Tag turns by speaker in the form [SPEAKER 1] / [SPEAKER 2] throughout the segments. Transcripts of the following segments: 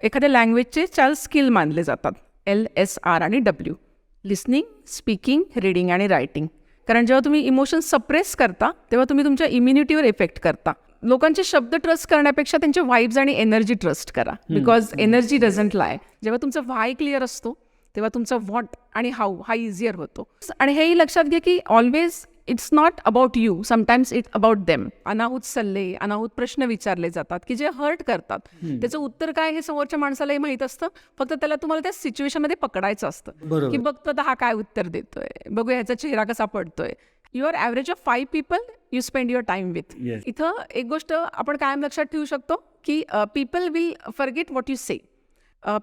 [SPEAKER 1] एखाद्या लँग्वेजचे 4 स्किल मानले जातात, LSR आणि W. लिसनिंग, स्पीकिंग, रीडिंग आणि रायटिंग. कारण जेव्हा तुम्ही इमोशन्स सप्रेस करता तेव्हा तुम्ही तुमच्या इम्युनिटीवर इफेक्ट करता. लोकांचे शब्द ट्रस्ट करण्यापेक्षा त्यांचे व्हाईब्स आणि एनर्जी ट्रस्ट करा, बिकॉज एनर्जी डझंट लाय. जेव्हा तुमचा व्हाय क्लिअर असतो तेव्हा तुमचा व्हॉट आणि हाऊ हा इझियर होतो. आणि हेही लक्षात घ्या की always it's not about you, sometimes it's about them. अनाहूत सल्ले, अनाहूत प्रश्न विचारले जातात की जे हर्ट करतात. त्याचं उत्तर काय हे समोरच्या माणसालाही माहीत असतं, फक्त त्याला तुम्हाला त्या सिच्युएशनमध्ये पकडायचं असतं की बघतो तर हा काय उत्तर देतोय, बघूया ह्याचा चेहरा कसा पडतोय. You are average of 5 people you spend your time with. इथं एक गोष्ट आपण कायम लक्षात ठेवू शकतो की people will forget what you say,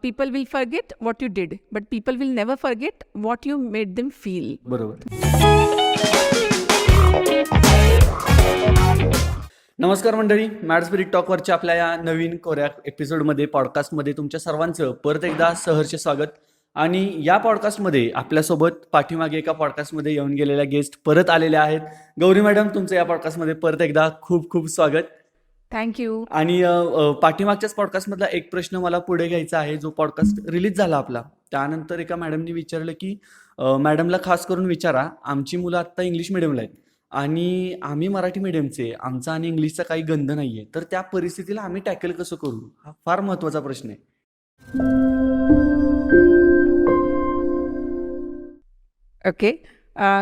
[SPEAKER 1] people will forget what you did, but people will never forget what you made them feel.
[SPEAKER 2] नमस्कार मंडळी, मॅड स्पिरिट टॉकवरच्या आपल्या या नवीन कोऱ्या एपिसोडमध्ये पॉडकास्टमध्ये तुमच्या सर्वांचं परत एकदा सहर्ष स्वागत. आणि या पॉडकास्टमध्ये आपल्यासोबत पाठीमागे एका पॉडकास्टमध्ये येऊन गेलेल्या गेस्ट परत आलेल्या आहेत. गौरी मॅडम, तुमचं या पॉडकास्टमध्ये परत एकदा खूप खूप स्वागत.
[SPEAKER 1] थँक्यू.
[SPEAKER 2] आणि पाठीमागच्याच पॉडकास्टमधला एक प्रश्न मला पुढे घ्यायचा आहे. जो पॉडकास्ट रिलीज झाला आपला, त्यानंतर एका मॅडमनी विचारलं की मॅडमला खास करून विचारा, आमची मुलं आत्ता इंग्लिश मिडियमला आहेत आणि आम्ही मराठी मिडियमचे, आमचा आणि इंग्लिशचा काही गंध नाही आहे, तर त्या परिस्थितीला आम्ही टॅकल कसं करू, हा फार महत्त्वाचा प्रश्न आहे.
[SPEAKER 1] ओके,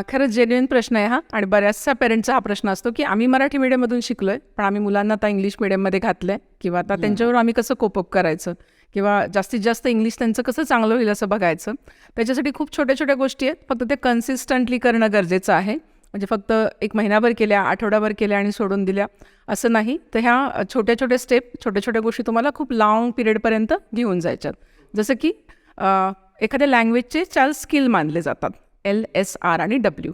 [SPEAKER 1] खरंच जेन्युइन प्रश्न आहे हा. आणि बऱ्याचशा पेरेंट्सचा हा प्रश्न असतो की आम्ही मराठी मीडियममधून शिकलो आहे, पण आम्ही मुलांना आता इंग्लिश मीडियममध्ये घातलं आहे, किंवा आता त्यांच्यावर आम्ही कसं कोपअप करायचं, किंवा जास्तीत जास्त इंग्लिश त्यांचं कसं चांगलं होईल असं बघायचं. त्याच्यासाठी खूप छोट्या छोट्या गोष्टी आहेत, फक्त ते कन्सिस्टंटली करणं गरजेचं आहे. म्हणजे फक्त एक महिनाभर केल्या, आठवडाभर केल्या आणि सोडून दिल्या असं नाही. तर ह्या छोट्या छोट्या स्टेप, छोट्या छोट्या गोष्टी तुम्हाला खूप लाँग पिरियडपर्यंत घेऊन जायच्यात. जसं की एखाद्या लँग्वेजचे 4 स्किल मानले जातात, LSR आणि W.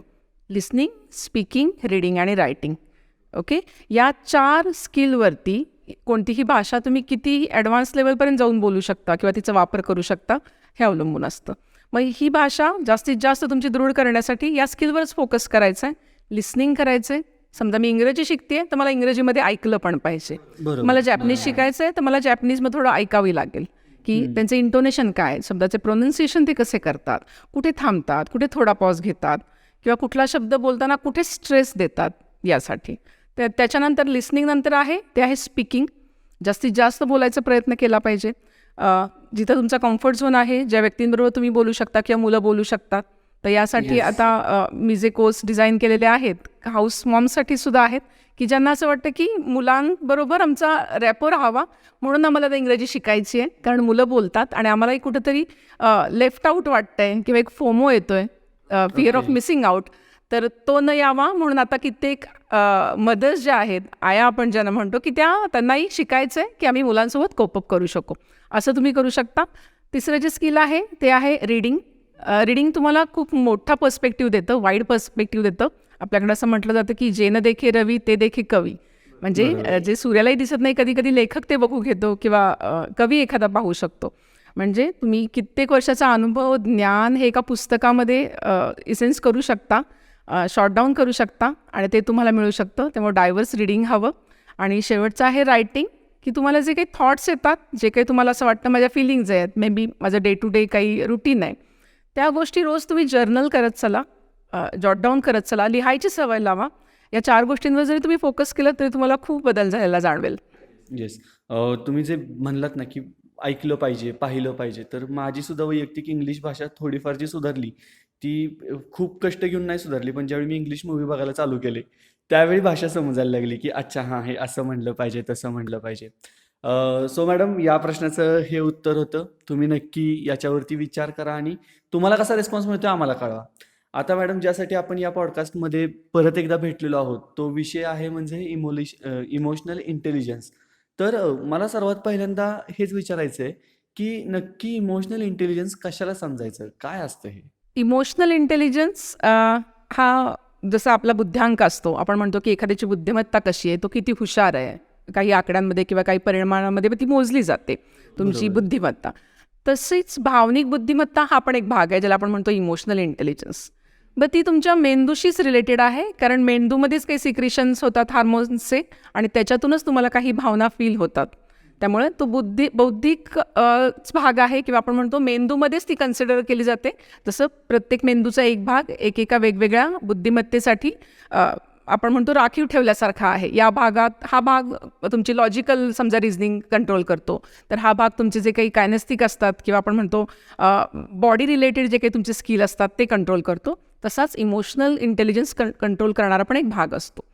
[SPEAKER 1] लिसनिंग, स्पीकिंग, रीडिंग आणि रायटिंग. ओके, या 4 स्किलवरती कोणतीही भाषा तुम्ही कितीही ॲडव्हान्स लेवलपर्यंत जाऊन बोलू शकता किंवा तिचा वापर करू शकता, हे अवलंबून असतं. मग ही भाषा जास्तीत जास्त तुमची दृढ करण्यासाठी या स्किलवरच फोकस करायचं आहे. लिसनिंग करायचं आहे. समजा मी इंग्रजी शिकते तर मला इंग्रजीमध्ये ऐकलं पण पाहिजे. मला जॅपनीज शिकायचं आहे तर मला जॅपनीजमध्ये थोडं ऐकावी लागेल की त्यांचं इंटोनेशन काय, शब्दाचे प्रोनाऊन्सिएशन ते कसे करतात, कुठे थांबतात, कुठे थोडा पॉज घेतात, किंवा कुठला शब्द बोलताना कुठे स्ट्रेस देतात, यासाठी. त्याच्यानंतर लिसनिंग नंतर आहे ते आहे स्पीकिंग. जास्तीत जास्त बोलायचा प्रयत्न केला पाहिजे. जिथं तुमचा कम्फर्ट झोन आहे, ज्या व्यक्तींबरोबर तुम्ही बोलू शकता किंवा मुलं बोलू शकतात, तर यासाठी आता मी जे कोर्स डिझाईन केलेले आहेत हाऊस मॉमसाठी सुद्धा आहेत, की ज्यांना असं वाटतं की मुलांबरोबर आमचा रॅपो राहावा, म्हणून आम्हाला आता इंग्रजी शिकायची आहे, कारण मुलं बोलतात आणि आम्हालाही कुठंतरी लेफ्ट आऊट वाटतंय किंवा एक फोमो येतोय, फिअर ऑफ मिसिंग आऊट, तर तो न यावा म्हणून आता कित्येक मदर्स ज्या आहेत, आया आपण ज्यांना म्हणतो, की त्यांनाही शिकायचं आहे की आम्ही मुलांसोबत कोपअप करू शकू. असं तुम्ही करू शकता. तिसरं जे स्किल आहे ते आहे रीडिंग. रीडिंग तुम्हाला खूप मोठा पर्स्पेक्टिव्ह देतं, वाईड पर्स्पेक्टिव्ह देतं. आपल्याकडे असं म्हटलं जातं की जे न देखे रवी ते देखे कवी. म्हणजे जे सूर्यालाही दिसत नाही कधी कधी लेखक ते बघू घेतो, किंवा कवी एखादा पाहू शकतो. म्हणजे तुम्ही कित्येक वर्षाचा अनुभव, ज्ञान हे एका पुस्तकामध्ये इसेन्स करू शकता, शॉर्ट डाऊन करू शकता, आणि ते तुम्हाला मिळू शकतं. त्यामुळे डायव्हर्स रीडिंग हवं. आणि शेवटचं आहे रायटिंग, की तुम्हाला जे काही थॉट्स येतात, जे काही तुम्हाला असं वाटतं माझ्या फिलिंग्ज आहेत, मे बी माझं डे टू डे काही रुटीन आहे, त्या गोष्टी रोज तुम्ही जर्नल करत चला, जॉट डाऊन करत चला, लिहायची सवय लावा. या 4 गोष्टींवर जरी तुम्ही फोकस केलं तरी तुम्हाला खूप बदल झालेला जाणवेल.
[SPEAKER 2] येस, तुम्ही जे म्हणलात ना की ऐकलं पाहिजे, पाहिलं पाहिजे, तर माझी सुद्धा वैयक्तिक इंग्लिश भाषा थोडीफार जी सुधारली, ती खूप कष्ट घेऊन नाही सुधारली, पण ज्यावेळी मी इंग्लिश मूवी बघायला चालू केले त्यावेळी भाषा समजायला लागली की अच्छा हां, हे असं म्हणलं पाहिजे, तसं म्हणलं पाहिजे. सो मॅडम, या प्रश्नाचं हे उत्तर होतं. तुम्ही नक्की याच्यावरती विचार करा आणि तुम्हाला कसा रिस्पॉन्स मिळतो आम्हाला कळवा. आता मॅडम, ज्यासाठी आपण या पॉडकास्टमध्ये परत एकदा भेटलेलो आहोत, तो विषय आहे म्हणजे इमोशनल इंटेलिजन्स. तर मला सर्वात पहिल्यांदा हेच विचारायचं आहे की नक्की इमोशनल इंटेलिजन्स कशाला समजायचं, काय असतं हे?
[SPEAKER 1] इमोशनल इंटेलिजन्स हा जसा आपला बुद्ध्यांक असतो, आपण म्हणतो की एखाद्याची बुद्धिमत्ता कशी आहे, तो किती हुशार आहे, काही आकड्यांमध्ये किंवा काही परिमाणामध्ये ती मोजली जाते तुमची बुद्धिमत्ता. तशीच भावनिक बुद्धिमत्ता हा पण एक भाग आहे, ज्याला आपण म्हणतो इमोशनल इंटेलिजन्स. बट ती तुमच्या मेंदूशीच रिलेटेड आहे, कारण मेंदूमध्येच काही सिक्रिशन्स होतात हार्मोन्सचे, आणि त्याच्यातूनच तुम्हाला काही भावना फील होतात. त्यामुळे तो बौद्धिक भाग आहे किंवा आपण म्हणतो मेंदूमध्येच ती कन्सिडर केली जाते. तसं प्रत्येक मेंदूचा एक भाग एकेका वेगवेगळ्या बुद्धिमत्तेसाठी आपण म्हणतो राखीव ठेवल्यासारखा आहे. या भागात हा भाग तुमची लॉजिकल समजा रिझनिंग कंट्रोल करतो, तर हा भाग तुमचे जे काही कायनेस्टिक असतात किंवा आपण म्हणतो बॉडी रिलेटेड जे काही तुमचे स्किल असतात ते कंट्रोल करतो. तसाच इमोशनल इंटेलिजन्स कंट्रोल करणारा पण एक भाग असतो.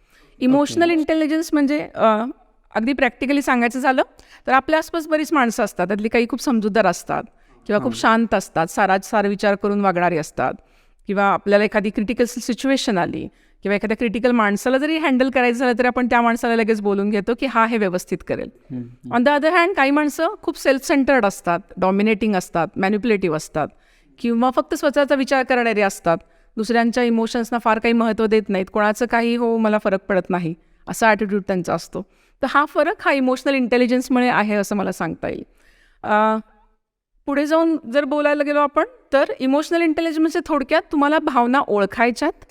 [SPEAKER 1] इमोशनल इंटेलिजन्स म्हणजे अगदी प्रॅक्टिकली सांगायचं झालं तर आपल्या आसपास बरीच माणसं असतात, त्यातली काही खूप समजूतदार असतात किंवा खूप शांत असतात, सारासार विचार करून वागणारी असतात, किंवा आपल्याला एखादी क्रिटिकल सिच्युएशन आली किंवा एखाद्या क्रिटिकल माणसाला जरी हँडल करायचं झालं तरी आपण त्या माणसाला लगेच बोलून घेतो की हा हे व्यवस्थित करेल. ऑन द अदर हँड काही माणसं खूप सेल्फ सेंटर्ड असतात, डॉमिनेटिंग असतात, मॅन्युप्युलेटिव्ह असतात किंवा फक्त स्वतःचा विचार करणारे असतात, दुसऱ्यांच्या इमोशन्सना फार काही महत्त्व देत नाहीत, कोणाचं काही हो मला फरक पडत नाही असा ॲटिट्यूड त्यांचा असतो. तर हा फरक हा इमोशनल इंटेलिजन्समुळे आहे असं मला सांगता येईल. पुढे जाऊन जर बोलायला गेलो आपण तर इमोशनल इंटेलिजन्स म्हणजे थोडक्यात तुम्हाला भावना ओळखायच्यात,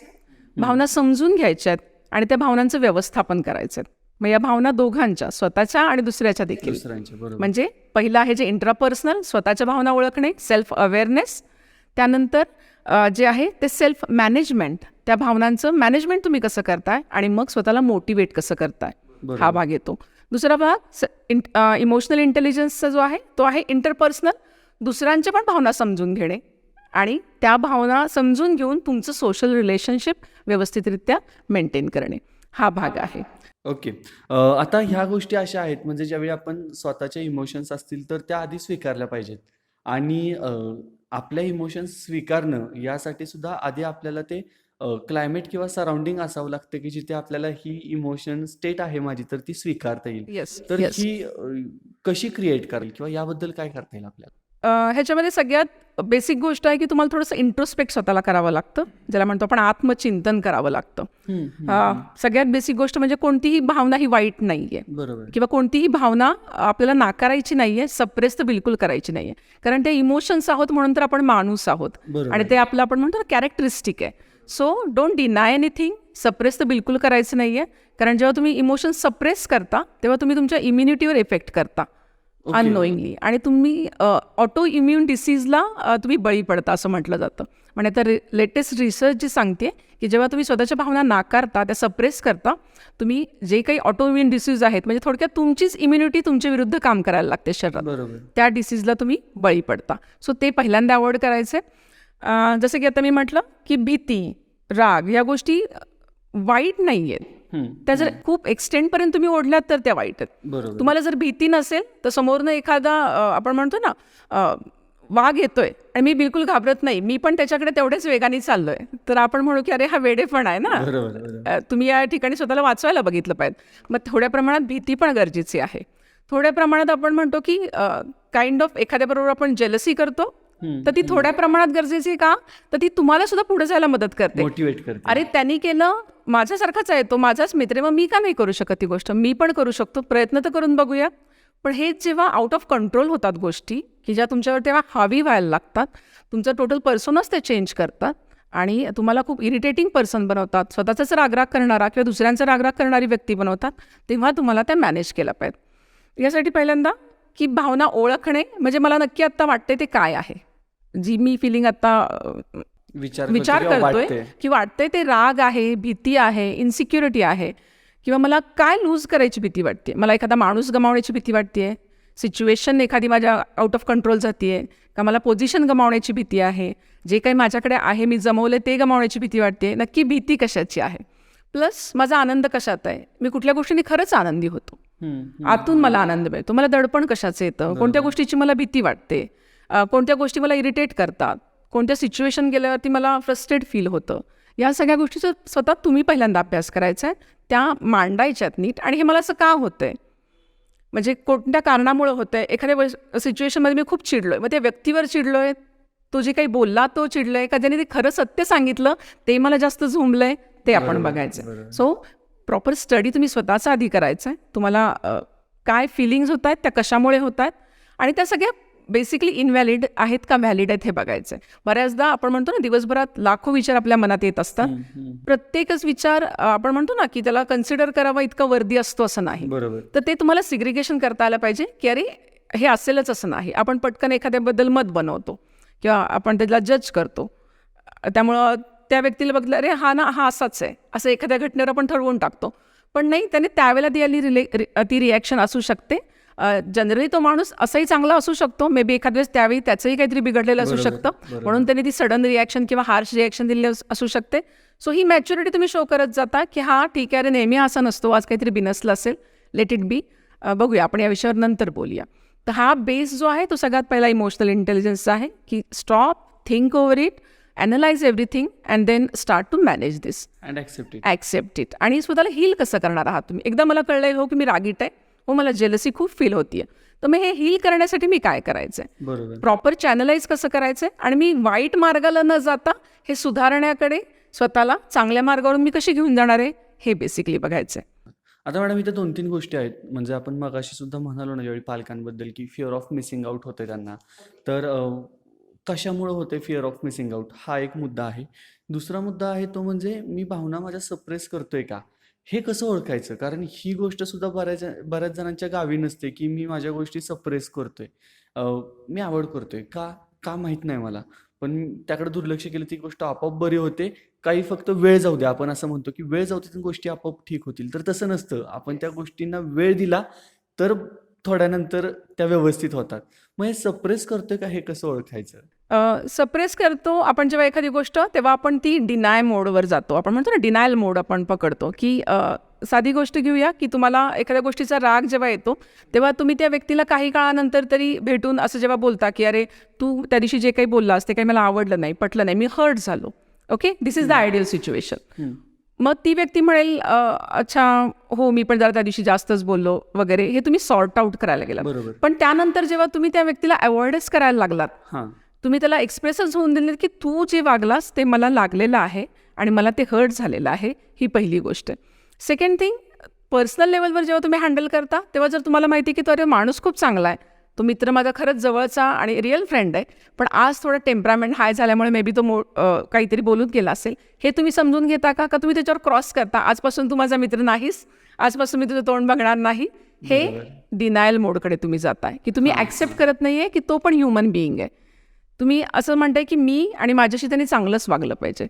[SPEAKER 1] भावना समजून घ्यायच्यात आणि त्या भावनांचं व्यवस्थापन करायचं. मग या भावना दोघांच्या, स्वतःच्या आणि दुसऱ्याच्या देखील. म्हणजे पहिलं आहे जे इंट्रापर्सनल, स्वतःच्या भावना ओळखणे, सेल्फ अवेअरनेस. त्यानंतर जे आहे ते सेल्फ मॅनेजमेंट, त्या भावनांचं मॅनेजमेंट तुम्ही कसं करताय आणि मग स्वतःला मोटिवेट कसं करताय, हा भाग येतो. दुसरा भाग इमोशनल इंटेलिजन्सचा जो आहे तो आहे इंटरपर्सनल, दुसऱ्यांच्या पण भावना समजून घेणे आणि त्या भावना समजून घेऊन तुमचं सोशल रिलेशनशिप व्यवस्थितरित्या मेंटेन करणे, हा भाग आहे.
[SPEAKER 2] ओके. आता ह्या गोष्टी अशा आहेत म्हणजे ज्यावेळी आपण स्वतःच्या इमोशन्स असतील तर त्या आधी स्वीकारल्या पाहिजेत आणि आपल्या इमोशन्स स्वीकारणं यासाठी सुद्धा आधी आपल्याला ते क्लायमेट किंवा सराउंडिंग असावं लागतं की जिथे आपल्याला ही इमोशन स्टेट आहे माझी तर ती स्वीकारता येईल.
[SPEAKER 1] येस,
[SPEAKER 2] तर
[SPEAKER 1] येस.
[SPEAKER 2] ही कशी क्रिएट करेल किंवा याबद्दल काय करता येईल आपल्याला?
[SPEAKER 1] ह्याच्यामध्ये सगळ्यात बेसिक गोष्ट आहे की तुम्हाला थोडंसं इंट्रोस्पेक्ट स्वतःला करावं लागतं, ज्याला म्हणतो आपण आत्मचिंतन करावं लागतं. सगळ्यात बेसिक गोष्ट म्हणजे कोणतीही भावना ही वाईट नाही आहे
[SPEAKER 2] बरोबर.
[SPEAKER 1] किंवा कोणतीही भावना आपल्याला नाकारायची नाही आहे, सप्रेस तर बिलकुल करायची नाही आहे. कारण ते इमोशन्स आहोत म्हणून तर आपण माणूस आहोत
[SPEAKER 2] बरोबर.
[SPEAKER 1] आणि ते आपलं आपण म्हणतो ना कॅरेक्टरिस्टिक आहे. So don't deny anything, suppress तर बिलकुल करायचं नाही आहे. कारण जेव्हा तुम्ही इमोशन्स सप्रेस करता तेव्हा तुम्ही तुमच्या इम्युनिटीवर इफेक्ट करता अननोईंगली आणि तुम्ही ऑटो इम्युन डिसीजला तुम्ही बळी पडता असं म्हटलं जातं. म्हणजे आता लेटेस्ट रिसर्च जी सांगते की जेव्हा तुम्ही स्वतःच्या भावना नाकारता, त्या सप्रेस करता, तुम्ही जे काही ऑटो इम्युन डिसीज आहेत म्हणजे थोडक्यात तुमचीच इम्युनिटी तुमच्या विरुद्ध काम करायला लागते शरीरात,
[SPEAKER 2] बरोबर.
[SPEAKER 1] त्या डिसीजला तुम्ही बळी पडता. सो ते पहिल्यांदा अवॉइड करायचे. जसं की आता मी म्हटलं की भीती, राग या गोष्टी वाईट नाही आहेत, त्या जर खूप एक्सटेंडपर्यंत तुम्ही ओढल्यात तर त्या वाईट आहेत.
[SPEAKER 2] बरोबर.
[SPEAKER 1] तुम्हाला जर भीती नसेल तर समोरनं एखादा आपण म्हणतो ना वाघ येतोय आणि मी बिलकुल घाबरत नाही, मी पण त्याच्याकडे तेवढ्याच वेगाने चाललोय, तर आपण म्हणू की अरे हा वेडेपण आहे ना,
[SPEAKER 2] बरोबर.
[SPEAKER 1] तुम्ही या ठिकाणी स्वतःला वाचवायला बघितलं पाहिजे. मग थोड्या प्रमाणात भीती पण गरजेची आहे. थोड्या प्रमाणात आपण म्हणतो की काइंड ऑफ एखाद्याबरोबर आपण जेलसी करतो तर ती थोड्या प्रमाणात गरजेची का, तर ती तुम्हाला सुद्धा पुढे जायला मदत करते.
[SPEAKER 2] मोटिवेट करते.
[SPEAKER 1] अरे त्यांनी केलं, माझ्यासारखाच आहे तो, माझाच मित्र आहे, मग मी का नाही करू शकत ती गोष्ट, मी पण करू शकतो, प्रयत्न तर करून बघूया. पण हे जेव्हा आउट ऑफ कंट्रोल होतात गोष्टी की ज्या तुमच्यावर तेव्हा हावी व्हायला लागतात, तुमचं टोटल पर्सनच ते चेंज करतात आणि तुम्हाला खूप इरिटेटिंग पर्सन बनवतात, स्वतःचाच रागराग करणारा किंवा दुसऱ्यांचा रागराग करणारी व्यक्ती बनवतात, तेव्हा तुम्हाला त्या मॅनेज केलं पाहिजे. यासाठी पहिल्यांदा की भावना ओळखणे म्हणजे मला नक्की आत्ता वाटते ते काय आहे, जी मी फिलिंग आत्ता विचार करतोय की वाटतंय ते राग आहे, भीती आहे, इन्सिक्युरिटी आहे किंवा मला काय लूज करायची भीती वाटते, मला एखादा माणूस गमावण्याची भीती वाटते, सिच्युएशन एखादी माझ्या आउट ऑफ कंट्रोल जाते का, मला पोझिशन गमावण्याची भीती आहे, जे काही माझ्याकडे आहे मी जमवले ते गमावण्याची भीती वाटते, नक्की भीती कशाची आहे, प्लस माझा आनंद कशात आहे, मी कुठल्या गोष्टीने खरंच आनंदी होतो, आतून मला आनंद मिळतो, मला दडपण कशाचं येतं, कोणत्या गोष्टीची मला भीती वाटते, कोणत्या गोष्टी मला इरिटेट करतात, कोणत्या सिच्युएशन गेल्यावरती मला फ्रस्ट्रेट फील होतं, या सगळ्या गोष्टीचा स्वतः तुम्ही पहिल्यांदा अभ्यास करायचा आहे, त्या मांडायच्यात नीट. आणि हे मला असं का होतं आहे, म्हणजे कोणत्या कारणामुळे होतं आहे, एखाद्या सिच्युएशनमध्ये मी खूप चिडलो आहे, मग त्या व्यक्तीवर चिडलो आहे, तो जे काही बोलला तो चिडलो आहे का, ज्याने ते खरं सत्य सांगितलं ते मला जास्त झोंबलं आहे, ते आपण बघायचं. सो प्रॉपर स्टडी तुम्ही स्वतःचा आधी करायचा आहे, तुम्हाला काय फिलिंग्स होत आहेत, त्या कशामुळे होत आहेत आणि त्या सगळ्या बेसिकली इनव्हॅलिड आहेत का व्हॅलिड आहेत हे बघायचं आहे. बऱ्याचदा आपण म्हणतो ना दिवसभरात लाखो विचार आपल्या मनात येत असतात. प्रत्येकच विचार आपण म्हणतो ना की त्याला कन्सिडर करावा इतका वर्दी असतो असं नाही.
[SPEAKER 2] बरोबर.
[SPEAKER 1] तर ते तुम्हाला सिग्रिगेशन करता आलं पाहिजे की अरे हे असेलच असं नाही. आपण पटकन एखाद्याबद्दल मत बनवतो किंवा आपण त्याला जज करतो. त्यामुळं त्या व्यक्तीला बघलं अरे हा ना हा असाच आहे असं एखाद्या घटनेवर आपण ठरवून टाकतो. पण नाही, त्याने त्यावेळेला दिलेली ती रिॲक्शन असू शकते. जनरली तो माणूस असाही चांगला असू शकतो, मे बी एखाद्या वेळेस त्यावेळी त्याचंही काहीतरी बिघडलेलं असू शकतं, म्हणून त्याने ती सडन रिॲक्शन किंवा हार्श रिॲक्शन दिलेली असू शकते. सो ही मॅच्युरिटी तुम्ही शो करत जाता की हा ठीक आहे, अरे नेहमी असा नसतो, आज काहीतरी बिनसलं असेल, लेट इट बी. बघूया, आपण या विषयावर नंतर बोलूया. तर हा बेस जो आहे तो सगळ्यात पहिला इमोशनल इंटेलिजन्सचा आहे की stop, think over it, analyse everything and then start to manage this
[SPEAKER 2] and
[SPEAKER 1] accept it. आणि स्वतःला हील कसं करणार आहात तुम्ही. एकदा मला कळलंय हो की मी रागीट आहे, हो मला जेलसी खूप फील होतीये, तर मग हे हील करण्यासाठी मी काय करायचंय,
[SPEAKER 2] बरोबर.
[SPEAKER 1] प्रॉपर चॅनलाइज कसं करायचंय आणि मी वाईट मार्गाला न जाता हे सुधारण्याकडे स्वतःला चांगल्या मार्गावरून मी कशी घेऊन जाणार आहे हे बेसिकली बघायचंय.
[SPEAKER 2] आता मॅडम इथे 2-3 गोष्टी आहेत. म्हणजे आपण मगाशी सुद्धा म्हणालो ना ज्यावेळी पालकांबद्दल की फिअर ऑफ मिसिंग आउट होते त्यांना. तर कशामुळं होते फिअर ऑफ मिसिंग आउट हा एक मुद्दा आहे. दुसरा मुद्दा आहे तो म्हणजे मी भावना माझ्या सप्रेस करतोय का, हे कसं ओळखायचं. कारण ही गोष्ट सुद्धा बऱ्याच जणांच्या गावी नसते की मी माझ्या गोष्टी सप्रेस करतोय, मी आवड करतोय का का माहीत नाही मला, पण त्याकडे दुर्लक्ष केलं ती गोष्ट आपोआप बरी होते. काही फक्त वेळ जाऊ द्या, आपण असं म्हणतो की वेळ जाऊ दे तर गोष्टी आपोआप ठीक होतील. तर तसं नसतं. आपण त्या गोष्टींना वेळ दिला तर थोड्यानंतर त्या व्यवस्थित होतात. मग हे सप्रेस करतोय का हे कसं ओळखायचं.
[SPEAKER 1] सप्रेस करतो आपण जेव्हा एखादी गोष्ट, तेव्हा आपण ती डिनाय मोडवर जातो. आपण म्हणतो ना डिनायल मोड आपण पकडतो की साधी गोष्ट घेऊया की तुम्हाला एखाद्या गोष्टीचा राग जेव्हा येतो तेव्हा तुम्ही त्या व्यक्तीला काही काळानंतर तरी भेटून असं जेव्हा बोलता की अरे तू त्या दिवशी जे काही बोललास ते काही मला आवडलं नाही, पटलं नाही, मी हर्ट झालो. Okay, this is the ideal situation. मग ती व्यक्ती म्हणेल अच्छा हो मी पण जरा त्या दिवशी जास्तच बोललो वगैरे, हे तुम्ही सॉर्ट आउट करायला गेला.
[SPEAKER 2] बरोबर.
[SPEAKER 1] पण त्यानंतर जेव्हा तुम्ही त्या व्यक्तीला अवॉइडच करायला लागलात,
[SPEAKER 2] हां.
[SPEAKER 1] तुम्ही त्याला एक्सप्रेसच होऊन दिले की तू जे वागलास ते मला लागलेलं आहे आणि मला ते हर्ट झालेलं आहे, ही पहिली गोष्ट. सेकंड थिंग, पर्सनल लेवलवर जेव्हा तुम्ही हँडल करता तेव्हा जर तुम्हाला माहिती की तो अरे माणूस खूप चांगला आहे, तो मित्र माझा खरंच जवळचा आणि रिअल फ्रेंड आहे, पण आज थोडं टेम्परामेंट हाय झाल्यामुळे मे बी तो काहीतरी बोलून गेला असेल, हे तुम्ही समजून घेता का तुम्ही त्याच्यावर क्रॉस करता, आजपासून तू माझा मित्र नाहीस, आजपासून मी तुझं तोंड बघणार नाही, हे डिनायल मोडकडे तुम्ही जाताय की तुम्ही ॲक्सेप्ट करत नाहीये की तो पण ह्युमन बिईंग आहे. तुम्ही असं म्हणताय की मी आणि माझ्याशी त्यांनी चांगलंच वागलं पाहिजे.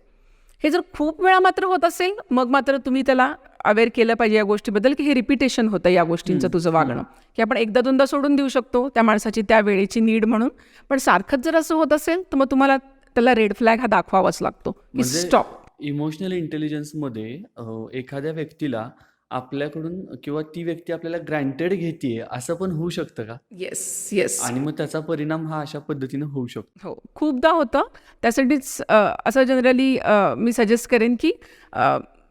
[SPEAKER 1] हे जर खूप वेळा मात्र होत असेल मग मात्र तुम्ही त्याला अवेअर केलं पाहिजे या गोष्टीबद्दल की हे रिपिटेशन होतं या गोष्टींचं तुझं वागणं, की आपण एकदा दोनदा सोडून देऊ शकतो त्या माणसाची त्या वेळेची नीड म्हणून, पण सारखंच जर असं होत असेल तर मग तुम्हाला त्याला रेड फ्लॅग हा दाखवावाच लागतो की
[SPEAKER 2] म्हणजे
[SPEAKER 1] स्टॉप.
[SPEAKER 2] इमोशनल इंटेलिजन्समध्ये एखाद्या व्यक्तीला आपल्याकडून किंवा ती व्यक्ती आपल्याला ग्रँटेड घेतीये असं पण होऊ शकतं का.
[SPEAKER 1] Yes yes.
[SPEAKER 2] आणि मग त्याचा परिणाम हा अशा पद्धतीने होऊ शकतो.
[SPEAKER 1] हो, खूपदा होतं. त्यासाठीच असं जनरली मी सजेस्ट करेन की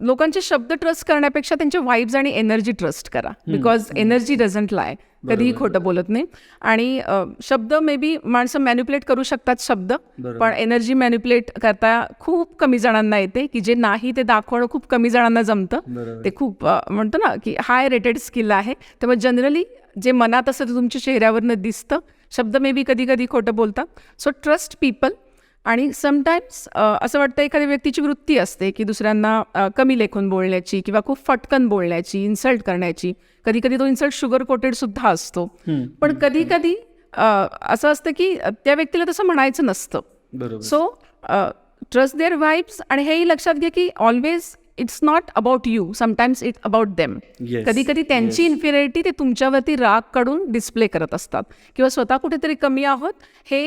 [SPEAKER 1] लोकांचे शब्द ट्रस्ट करण्यापेक्षा त्यांचे वाईब्स आणि एनर्जी ट्रस्ट करा, बिकॉज एनर्जी डझंट लाय, कधीही खोटं बोलत नाही. आणि शब्द मे बी माणसं मॅन्युप्युलेट करू शकतात शब्द, पण एनर्जी मॅन्युप्युलेट करता खूप कमी जणांना येते, की जे नाही ते दाखवणं खूप कमी जणांना जमतं. ते खूप म्हणतो ना की हाय रेटेड स्किल आहे. त्यामुळे जनरली जे मनात असतं ते तुमच्या चेहऱ्यावरनं दिसतं. शब्द मे बी कधी कधी खोटं बोलतात. So trust people. आणि समटाईम्स असं वाटतं एखाद्या व्यक्तीची वृत्ती असते की दुसऱ्यांना कमी लेखून बोलण्याची किंवा खूप फटकन बोलण्याची, इन्सल्ट करण्याची. कधी कधी तो इन्सल्ट शुगर कोटेड सुद्धा असतो. पण कधी कधी असं असतं की त्या व्यक्तीला तसं म्हणायचं नसतं. So trust their vibes. आणि हेही लक्षात घ्या की always it's not about you, sometimes it about them. कधी कधी त्यांची इन्फिरियरिटी ते तुमच्यावरती राग काढून डिस्प्ले करत असतात किंवा स्वतः कुठेतरी कमी आहोत हे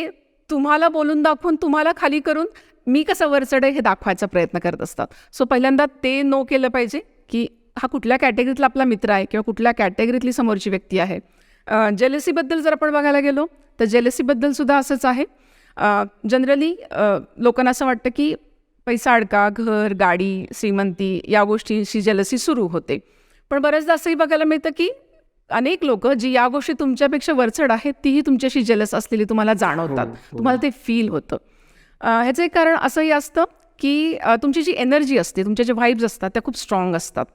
[SPEAKER 1] तुम्हाला बोलून दाखवून, तुम्हाला खाली करून मी कसं वरचढ आहे हे दाखवायचा प्रयत्न करत असतात. सो पहिल्यांदा ते नो केलं पाहिजे की हा कुठल्या कॅटेगरीतला आपला मित्र आहे किंवा कुठल्या कॅटेगरीतली समोरची व्यक्ती आहे. जेलसीबद्दल जर आपण बघायला गेलो तर जेलसीबद्दल सुद्धा असंच आहे. जनरली लोकांना असं वाटतं की पैसा अडका, घर, गाडी, श्रीमंती या गोष्टींशी जेलसी सुरू होते. पण बऱ्याचदा असंही बघायला मिळतं की अनेक लोक जी या गोष्टी तुमच्यापेक्षा वरचढ आहेत तीही तुमच्याशी जेलस असलेली तुम्हाला जाणवतात, तुम्हाला ते फील होतं. ह्याचं एक कारण असंही असतं की तुमची जी एनर्जी असते, तुमच्या जे व्हाईब्स असतात त्या खूप स्ट्रॉंग असतात.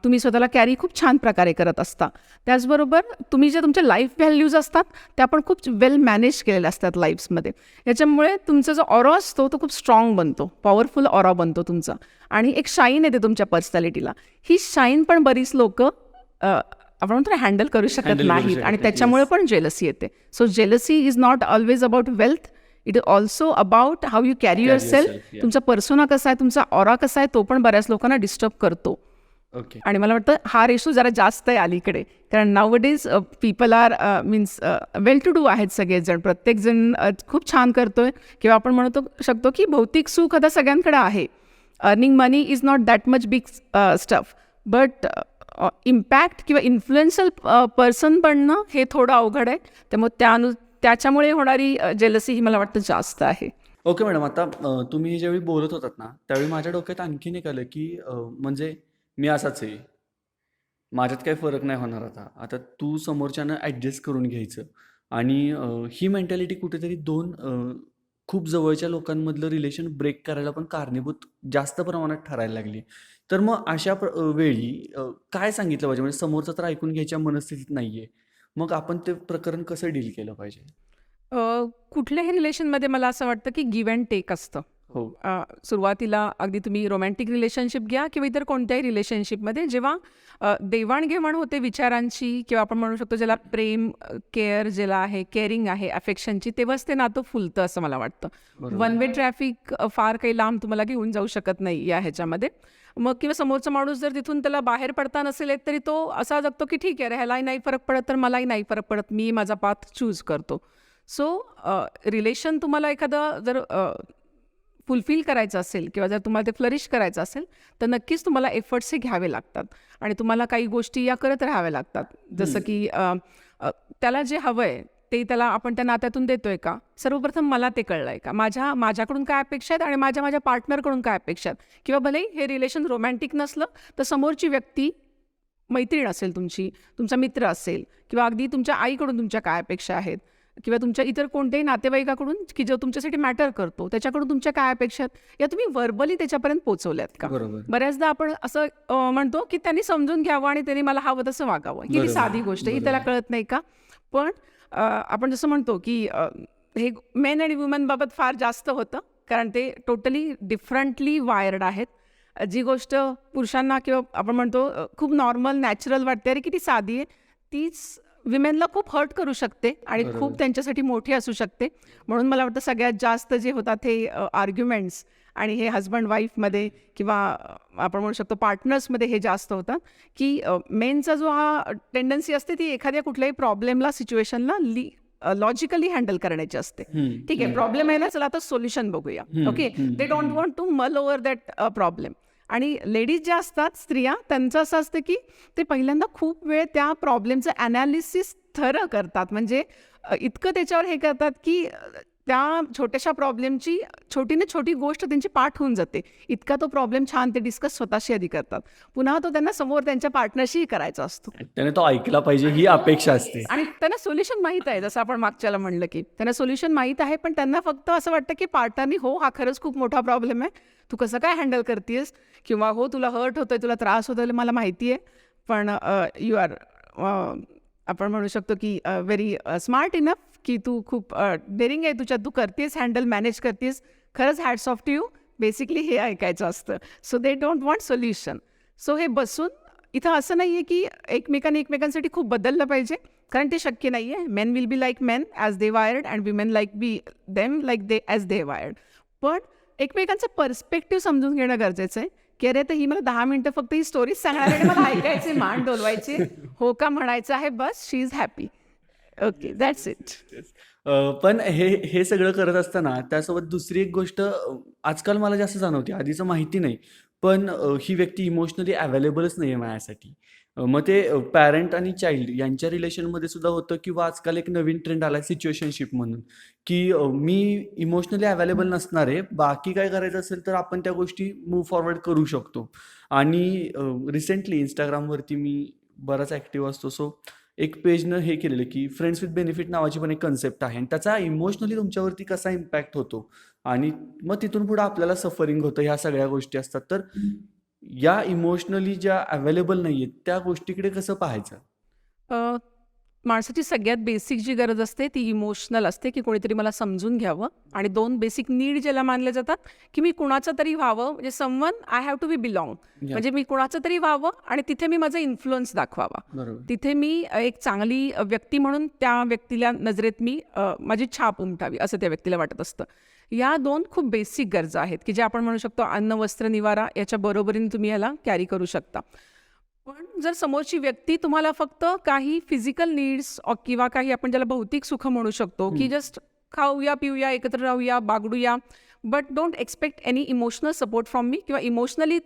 [SPEAKER 1] तुम्ही स्वतःला कॅरी खूप छान प्रकारे करत असता. त्याचबरोबर तुम्ही जे तुमच्या लाईफ व्हॅल्यूज असतात त्या पण खूप वेल मॅनेज केलेल्या असतात लाईफ्समध्ये. याच्यामुळे तुमचा जो ऑरा असतो तो खूप स्ट्रॉंग बनतो, पॉवरफुल ऑरा बनतो तुमचा, आणि एक शाईन येते तुमच्या पर्सनॅलिटीला. ही शाईन पण बरीच लोक आपण म्हणतो हँडल करू शकत
[SPEAKER 2] हँडल करू
[SPEAKER 1] नाहीत,
[SPEAKER 2] शकत
[SPEAKER 1] आणि
[SPEAKER 2] नाहीत.
[SPEAKER 1] त्याच्यामुळे
[SPEAKER 2] येस.
[SPEAKER 1] पण जेलसी येते. So jealousy is not always about wealth, it is also about how you carry your
[SPEAKER 2] Carry
[SPEAKER 1] self.
[SPEAKER 2] yourself, yeah.
[SPEAKER 1] तुमचा पर्सोना कसा आहे, तुमचा ऑरा कसा आहे, तो पण बऱ्याच लोकांना डिस्टर्ब करतो.
[SPEAKER 2] ओके.
[SPEAKER 1] आणि मला वाटतं हा रेशो जरा जास्त आहे अलीकडे, कारण nowadays people are means well to do आहेत सगळेजण, प्रत्येकजण खूप छान करतोय, किंवा आपण म्हणतो शकतो की भौतिक सुख आता सगळ्यांकडे आहे. Earning money is not that much big stuff, but impact किंवा इन्फ्लुएन्शियल पर्सन बनणं हे थोडं अवघड आहे. त्यामुळे त्याच्यामुळे होणारी जेलसी ही मला वाटतं जास्त आहे.
[SPEAKER 2] ओके मॅडम, आता तुम्ही ज्यावेळी बोलत होतात ना त्यावेळी माझ्या डोक्यात आणखीन एक आलं की म्हणजे मी असाच आहे, माझ्यात काही फरक नाही होणार. आता तू समोरच्यानं ॲडजस्ट करून घ्यायचं, आणि ही मेंटॅलिटी कुठेतरी दोन खूप जवळच्या लोकांमधलं रिलेशन ब्रेक करायला पण कारणीभूत जास्त प्रमाणात ठरायला लागली. तर मग अशा वेळी काय सांगितलं पाहिजे? म्हणजे समोरचं तर ऐकून घ्यायच्या मनस्थितीत नाही आहे, मग आपण ते प्रकरण कसं डील केलं पाहिजे?
[SPEAKER 1] कुठल्याही रिलेशनमध्ये मला असं वाटतं की गिव्ह अँड टेक असतं.
[SPEAKER 2] हो.
[SPEAKER 1] सुरुवातीला अगदी तुम्ही रोमॅन्टिक रिलेशनशिप घ्या किंवा इतर कोणत्याही रिलेशनशिपमध्ये, जेव्हा देवाणघेवाण होते विचारांची, किंवा आपण म्हणू शकतो ज्याला प्रेम, केअर ज्याला आहे, केअरिंग आहे, अफेक्शनची, तेव्हाच ते नातं फुलतं असं मला वाटतं.
[SPEAKER 2] बरोबर.
[SPEAKER 1] वन वे ट्रॅफिक फार काही लांब तुम्हाला घेऊन जाऊ शकत नाही या ह्याच्यामध्ये. मग किंवा समोरचा माणूस जर तिथून त्याला बाहेर पडता नसेल येत, तरी तो असा जगतो की ठीक आहे रे, ह्यालाही नाही फरक पडत तर मलाही नाही फरक पडत, मी माझा पाथ चूज करतो. सो रिलेशन तुम्हाला एखादं जर फुलफिल करायचं असेल, किंवा जर तुम्हाला ते फ्लरिश करायचं असेल, तर नक्कीच तुम्हाला एफर्ट्स हे घ्यावे लागतात, आणि तुम्हाला काही गोष्टी या करत राहाव्या लागतात. जसं की त्याला जे हवं आहे ते त्याला आपण त्या नात्यातून देतोय का, सर्वप्रथम मला ते कळलं आहे का, माझ्याकडून काय अपेक्षा आहेत आणि माझ्या पार्टनरकडून काय अपेक्षा आहेत. किंवा भलेही हे रिलेशन रोमॅन्टिक नसलं तर समोरची व्यक्ती मैत्रीण असेल तुमची, तुमचा मित्र असेल, किंवा अगदी तुमच्या आईकडून तुमच्या काय अपेक्षा आहेत, किंवा तुमच्या इतर कोणत्याही नातेवाईकाकडून की जो तुमच्यासाठी मॅटर करतो त्याच्याकडून तुमच्या काय अपेक्षा आहेत, या तुम्ही व्हर्बली त्याच्यापर्यंत पोहोचवल्यात का.
[SPEAKER 2] बरोबर.
[SPEAKER 1] बऱ्याचदा आपण असं म्हणतो की त्यांनी समजून घ्यावं आणि त्यांनी मला हवं तसं वागावं, ही
[SPEAKER 2] बरोबर.
[SPEAKER 1] साधी गोष्ट ही त्याला
[SPEAKER 2] बरोबर.
[SPEAKER 1] कळत नाही का. पण आपण जसं म्हणतो की हे मेन आणि वुमन बाबत फार जास्त होतं, कारण ते टोटली डिफरंटली वायर्ड आहेत. जी गोष्ट पुरुषांना किंवा आपण म्हणतो खूप नॉर्मल नॅचरल वाटते, अरे किती साधी आहे, तीच विमेनला खूप हर्ट करू शकते आणि
[SPEAKER 2] बरोबर.
[SPEAKER 1] खूप त्यांच्यासाठी मोठी असू शकते. म्हणून मला वाटतं सगळ्यात जास्त जे होतात हे आर्ग्युमेंट्स, आणि हे हजबंड वाईफमध्ये किंवा आपण म्हणू शकतो पार्टनर्समध्ये हे जास्त होतात, की मेनचा जो हा टेंडन्सी असते ती एखाद्या कुठल्याही प्रॉब्लेमला, सिच्युएशनला लॉजिकली हँडल करण्याची असते. ठीक आहे, प्रॉब्लेम आहे ना, चला आता सोल्युशन बघूया. Okay, they don't want to mull over that problem. आणि लेडीज ज्या असतात, स्त्रिया, त्यांचं असं असतं की ते पहिल्यांदा खूप वेळ त्या प्रॉब्लेमचं ॲनालिसिस थरं करतात, म्हणजे इतकं त्याच्यावर हे करतात की त्या छोट्याशा प्रॉब्लेमची छोटीने छोटी गोष्ट त्यांची पाठ होऊन जाते, इतका तो प्रॉब्लेम छान ते डिस्कस स्वतःशी आधी करतात. पुन्हा तो त्यांना समोर त्यांच्या पार्टनरशीही करायचा असतो,
[SPEAKER 2] त्याने तो ऐकला पाहिजे ही अपेक्षा असते.
[SPEAKER 1] आणि त्यांना सोल्युशन माहीत आहे. जसं आपण मागच्याला म्हणलं की त्यांना सोल्युशन माहीत आहे, पण त्यांना फक्त असं वाटतं की पार्टनरनी, हो हा खरंच खूप मोठा प्रॉब्लेम आहे, तू कसं काय हँडल करतेस, किंवा हो तुला हर्ट होतोय, तुला त्रास होतोय, मला माहिती आहे, पण यू आर आपण म्हणू शकतो की व्हेरी स्मार्ट इनफ, की तू खूप डेअरिंग आहे तुझ्यात, तू करतेस हँडल, मॅनेज करतेस, खरंच hats off to you. Basically हे ऐकायचं असतं. So they don't want solution. So हे बसून इथं असं नाही आहे की एकमेकांसाठी खूप बदललं पाहिजे, कारण ते शक्य नाही आहे. Men will be like men as they wired, and women like be them like they as they wired. पण एकमेकांचं पर्स्पेक्टिव्ह समजून घेणं गरजेचं आहे, की अरे तर ही मला 10 मिनिटं फक्त ही स्टोरीज सांगणार आहे, मला ऐकायचे, मान डोलवायचे, हो का म्हणायचं आहे, बस she is happy. Okay, that's it.
[SPEAKER 2] पण हे हे सगळं करत असताना त्यासोबत दुसरी एक गोष्ट आजकाल मला जास्त जाणवते, आधीचं माहिती नाही, पण ही व्यक्ती इमोशनली अवेलेबलच नाही आहे माझ्यासाठी. मग ते पॅरेंट आणि चाइल्ड यांच्या रिलेशनमध्ये सुद्धा होतं, किंवा आजकाल एक नवीन ट्रेंड आला सिच्युएशनशिप म्हणून, की मी इमोशनली अवेलेबल नसणार आहे, बाकी काय करायचं असेल तर आपण त्या गोष्टी मूव्ह फॉरवर्ड करू शकतो. आणि रिसेंटली इंस्टाग्रामवरती मी बराच ॲक्टिव्ह असतो, सो एक पेजनं हे केलेलं की फ्रेंड्स विथ बेनिफिट नावाची पण एक कन्सेप्ट आहे, आणि त्याचा इमोशनली तुमच्यावरती कसा इम्पॅक्ट होतो, आणि मग तिथून पुढे आपल्याला सफरिंग होतं, ह्या सगळ्या गोष्टी असतात. तर या इमोशनली ज्या अवेलेबल नाहीयेत, त्या गोष्टीकडे कसं पाहायचं?
[SPEAKER 1] अ, माणसाची सगळ्यात बेसिक जी गरज असते ती इमोशनल असते, की कोणीतरी मला समजून घ्यावं. आणि 2 बेसिक नीड ज्याला मानले जातात, की मी कुणाचं तरी व्हावं, म्हणजे someone I have to be belong.
[SPEAKER 2] या
[SPEAKER 1] म्हणजे मी कुणाचं तरी व्हावं आणि तिथे मी माझा इन्फ्लुअन्स दाखवावा.
[SPEAKER 2] बरोबर.
[SPEAKER 1] तिथे मी एक चांगली व्यक्ती म्हणून त्या व्यक्तीला नजरेत मी माझी छाप उमटावी असं त्या व्यक्तीला वाटत असतं. या 2 खूप बेसिक गरजा आहेत, की जे आपण म्हणू शकतो अन्न, वस्त्र, निवारा याच्या बरोबरीने तुम्ही याला कॅरी करू शकता. पण जर समोरची व्यक्ती तुम्हाला फक्त काही फिजिकल नीड्स किंवा काही आपण ज्याला भौतिक सुख म्हणू शकतो, की जस्ट खाऊया, पिऊया, एकत्र राहूया, बागडूया, but don't expect any emotional support from me, किंवा इमोशनली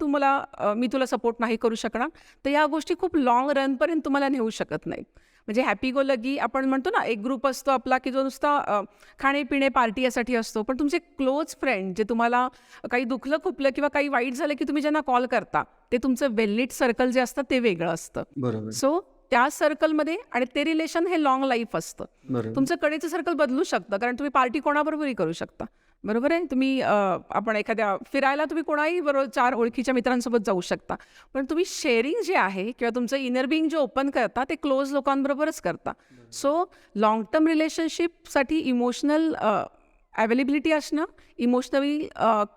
[SPEAKER 1] मी तुला सपोर्ट नाही करू शकणार, तर या गोष्टी खूप लाँग रनपर्यंत तुम्हाला नेऊ शकत नाहीत. म्हणजे हॅपी गो लगी आपण म्हणतो ना, एक ग्रुप असतो आपला की जो नुसता खाणे-पिणे, पार्टी यासाठी असतो. पण तुमचे क्लोज फ्रेंड जे तुम्हाला काही दुखलं, खुपलं किंवा काही वाईट झालं की तुम्ही ज्यांना कॉल करता, ते तुमचं वेल नीट सर्कल जे असतं ते वेगळं असतं.
[SPEAKER 2] बरोबर.
[SPEAKER 1] सो त्या सर्कलमध्ये आणि ते रिलेशन हे लाँग लाईफ असतं.
[SPEAKER 2] बरोबर.
[SPEAKER 1] तुमचं कडेचं सर्कल बदलू शकतं, कारण तुम्ही पार्टी कोणाबरोबरही करू शकता. बरोबर आहे. तुम्ही आपण एखाद्या फिरायला तुम्ही कोणाही बरोबर 4 ओळखीच्या मित्रांसोबत जाऊ शकता. पण तुम्ही शेअरिंग जे आहे किंवा तुमचं इनर बिंग जे ओपन करता ते क्लोज लोकांबरोबरच करता. सो लाँग टर्म रिलेशनशिपसाठी इमोशनल अवेलेबिलिटी असणं, इमोशनली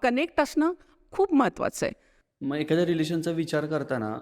[SPEAKER 1] कनेक्ट असणं खूप महत्त्वाचं आहे.
[SPEAKER 2] मग एखाद्या रिलेशनचा विचार करताना